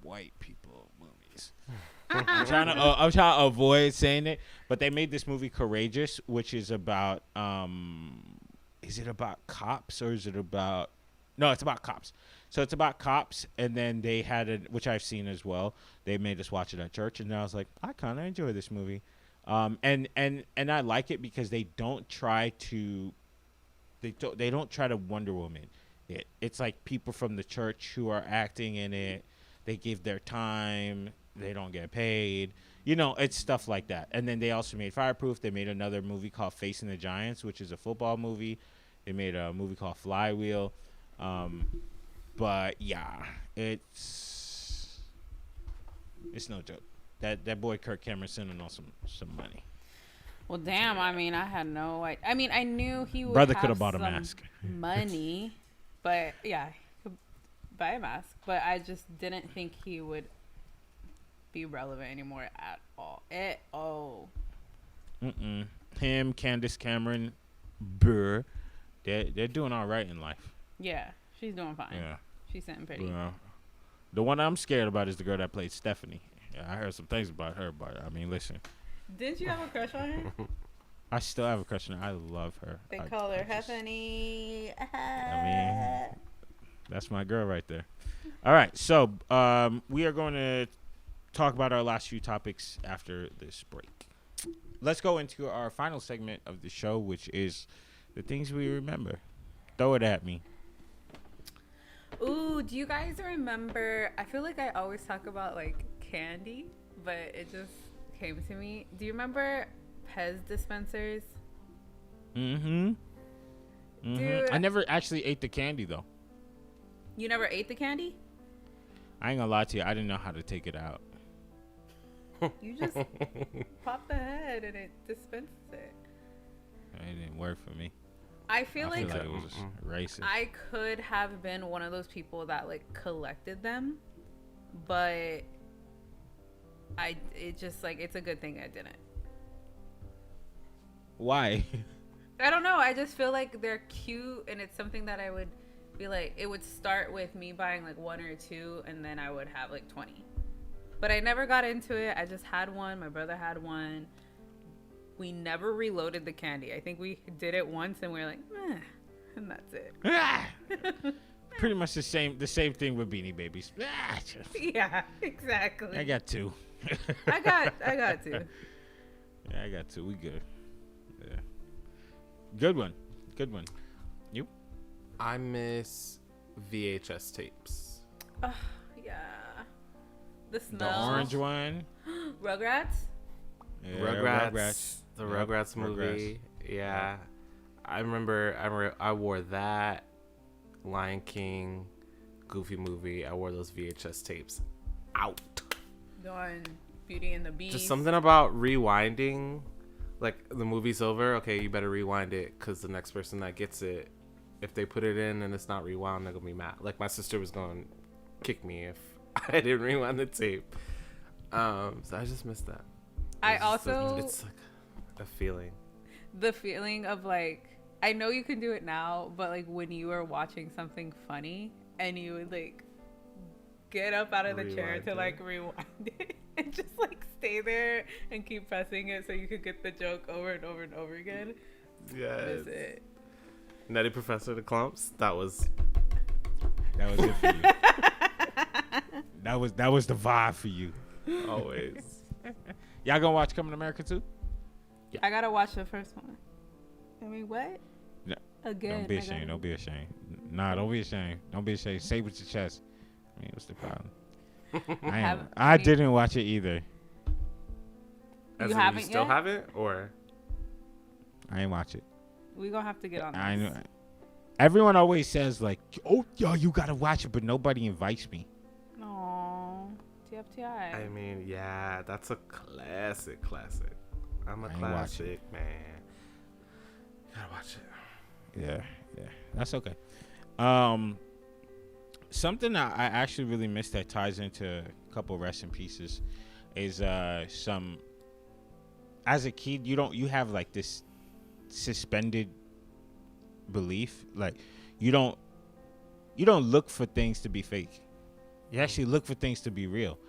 white people movies. I'm trying to avoid saying it, but they made this movie Courageous, which is about is it about cops or is it about no, it's about cops. So it's about cops, and then they had it, which I've seen as well. They made us watch it at church, and I was like, I kind of enjoy this movie, and I like it because they don't try to Wonder Woman. it. It's like people from the church who are acting in it. They give their time. They don't get paid. You know, it's stuff like that. And then they also made Fireproof. They made another movie called Facing the Giants, which is a football movie. They made a movie called Flywheel. But yeah, it's no joke. That boy Kirk Cameron sending on some money. Well, damn. I mean, I had no idea. I mean, I knew he would Brother have could have bought a some mask. money, but yeah, he could buy a mask. But I just didn't think he would be relevant anymore at all. Him, Candace Cameron, Burr, they're doing all right in life. Yeah, she's doing fine. Yeah, She's sitting pretty. the one I'm scared about is the girl that played Stephanie. Yeah, I heard some things about her, but I mean, listen. Didn't you have a crush on her? I still have a crush on her. I love her. They call her Stephanie. I mean, that's my girl right there. All right, so we are going to talk about our last few topics after this break. Let's go into our final segment of the show, which is the things we remember. Throw it at me. Ooh, do you guys remember? I feel like I always talk about like candy, but it just came to me. Do you remember Pez dispensers? Dude, I never actually ate the candy though. You never ate the candy? I ain't gonna lie to you. I didn't know how to take it out. You just pop the head and it dispenses it. It didn't work for me. I feel like it was racist. I could have been one of those people that like collected them, but it just like it's a good thing I didn't. Why? I don't know. I just feel like they're cute, and it's something that I would be like. It would start with me buying like one or two, and then I would have like 20. But I never got into it. I just had one. My brother had one. We never reloaded the candy. I think we did it once, and we were like, and that's it. Pretty much the same thing with Beanie Babies. Yeah, exactly. I got two. I got two. Yeah, I got two. We good. Yeah. Good one. You? I miss VHS tapes. Oh, yeah. The smell. The orange one. Rugrats? Yeah, Rugrats. The Yep, Rugrats movie. Yeah. I remember I wore that. Lion King. Goofy movie. I wore those VHS tapes out. Doing Beauty and the Beast. Just something about rewinding. Like, the movie's over. Okay, you better rewind it because the next person that gets it, if they put it in and it's not rewound, they're going to be mad. Like, my sister was going to kick me if I didn't rewind the tape. So I just missed that. It's like a feeling. The feeling of like, I know you can do it now, but like when you were watching something funny and you would like get up out of the chair to like rewind it and just like stay there and keep pressing it so you could get the joke over and over and over again. Yes. That is it. Nutty Professor the Clumps. That was it for you. that was the vibe for you. Always. Y'all gonna watch Coming to America too? Yeah. I gotta watch the first one. I mean, what? No. Again. Don't be ashamed. Don't be ashamed. Nah, don't be ashamed. Don't be ashamed. Say it with your chest. I mean, what's the problem? I didn't watch it either. You haven't still yet? haven't, or I ain't watch it. We gonna have to get on this. I know. Everyone always says like, "Oh, yo, you gotta watch it," but nobody invites me. Aww, TFTI. I mean, yeah, that's a classic. I'm a classic man. You gotta watch it. Yeah, that's okay. Something that I actually really miss that ties into a couple rest in pieces is some. As a kid, you have like this suspended belief, like you don't look for things to be fake. You actually look for things to be real.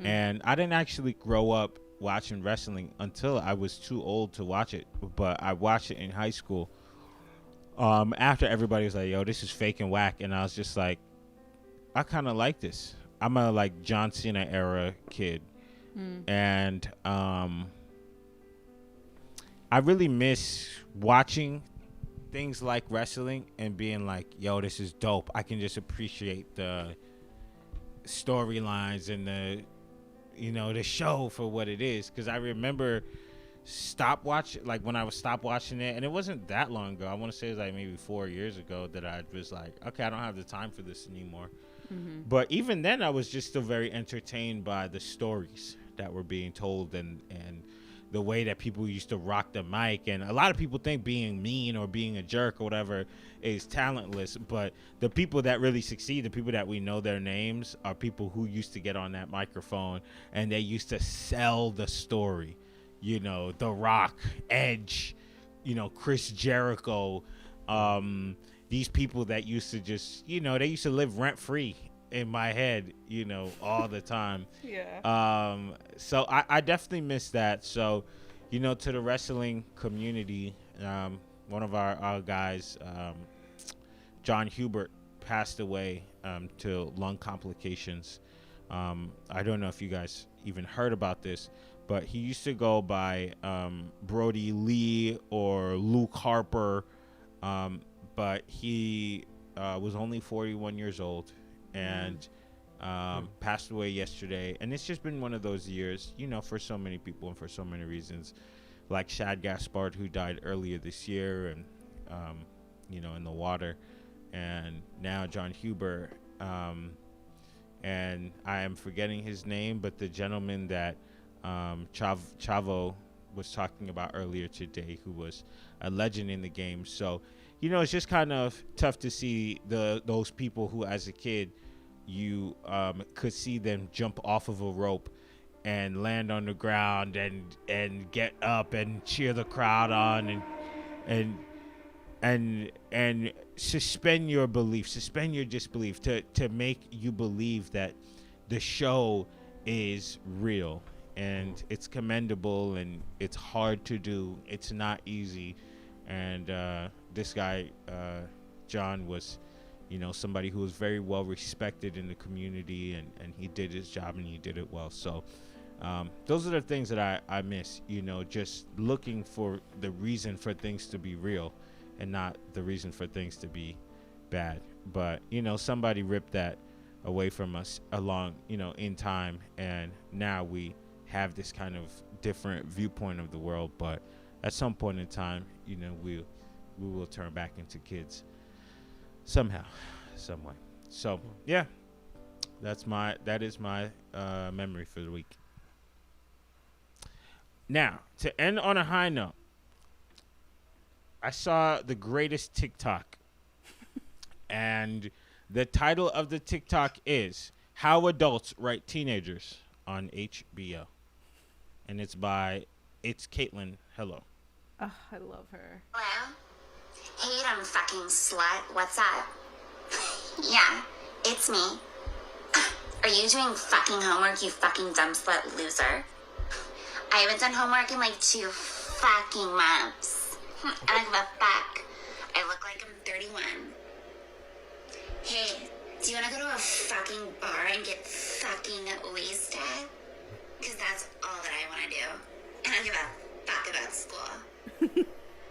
And I didn't actually grow up watching wrestling until I was too old to watch it, but I watched it in high school. After everybody was like, "Yo, this is fake and whack," and I was just like, I kind of like this. I'm a like John Cena era kid, and I really miss watching things like wrestling and being like, yo, this is dope. I can just appreciate the storylines and the show for what it is. Because I remember when I was stop watching it, and it wasn't that long ago. I want to say it was like maybe 4 years ago that I was like, okay, I don't have the time for this anymore. Mm-hmm. But even then, I was just still very entertained by the stories that were being told and the way that people used to rock the mic. And a lot of people think being mean or being a jerk or whatever is talentless, but the people that really succeed, the people that we know their names, are people who used to get on that microphone and they used to sell the story. The Rock, Edge, Chris Jericho, these people that used to just, they used to live rent free in my head, all the time. Yeah. So I definitely miss that. So, to the wrestling community, one of our guys, John Hubert, passed away to lung complications. I don't know if you guys even heard about this, but he used to go by Brody Lee or Luke Harper, but he was only 41 years old and passed away yesterday. And it's just been one of those years, for so many people and for so many reasons, like Shad Gaspard, who died earlier this year and, in the water. And now John Huber, and I am forgetting his name, but the gentleman that Chavo was talking about earlier today, who was a legend in the game. So, it's just kind of tough to see those people who, as a kid, you could see them jump off of a rope and land on the ground and get up and cheer the crowd on and suspend your belief, suspend your disbelief to make you believe that the show is real. And it's commendable, and it's hard to do. It's not easy. And this guy, John, was, somebody who was very well respected in the community, and he did his job, and he did it well. So those are the things that I miss, just looking for the reason for things to be real and not the reason for things to be bad. But, somebody ripped that away from us along, in time, and now we have this kind of different viewpoint of the world. But at some point in time, we will turn back into kids somehow, some way. So yeah, that is my memory for the week. Now, to end on a high note, I saw the greatest TikTok, and the title of the TikTok is "How Adults Write Teenagers" on HBO. And it's Caitlin. Hello. Oh, I love her. Hello? Hey, you dumb fucking slut. What's up? Yeah, it's me. Are you doing fucking homework, you fucking dumb slut loser? I haven't done homework in like 2 fucking months. I don't give a fuck. I look like I'm 31. Hey, do you want to go to a fucking bar and get fucking wasted? Because that's all that I want to do. I don't give a fuck about school.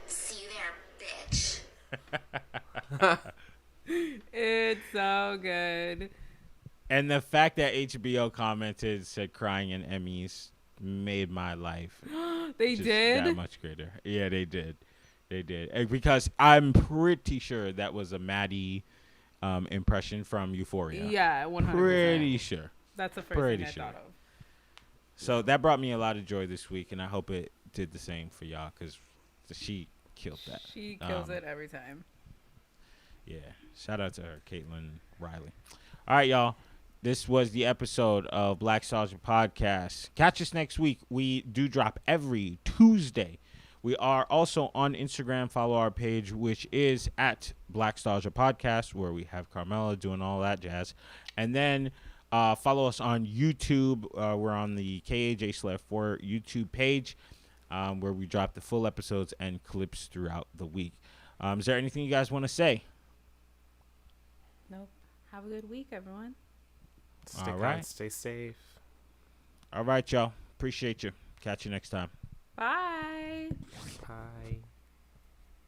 See you there, bitch. It's so good. And the fact that HBO said crying in Emmys made my life They just did? that much greater. Yeah, they did. And because I'm pretty sure that was a Maddie impression from Euphoria. Yeah, 100%. Pretty sure. That's the first thing I thought of. So that brought me a lot of joy this week, and I hope it did the same for y'all, because she killed that. She kills it every time. Yeah. Shout out to her, Caitlin Riley. All right, y'all. This was the episode of Blackstalgia Podcast. Catch us next week. We do drop every Tuesday. We are also on Instagram. Follow our page, which is at Blackstalgia Podcast, where we have Carmella doing all that jazz. And then follow us on YouTube. We're on the KAJ/4 YouTube page, where we drop the full episodes and clips throughout the week. Is there anything you guys want to say? Nope. Have a good week, everyone. Stay All right. kind, stay safe. All right, y'all. Appreciate you. Catch you next time. Bye. Bye.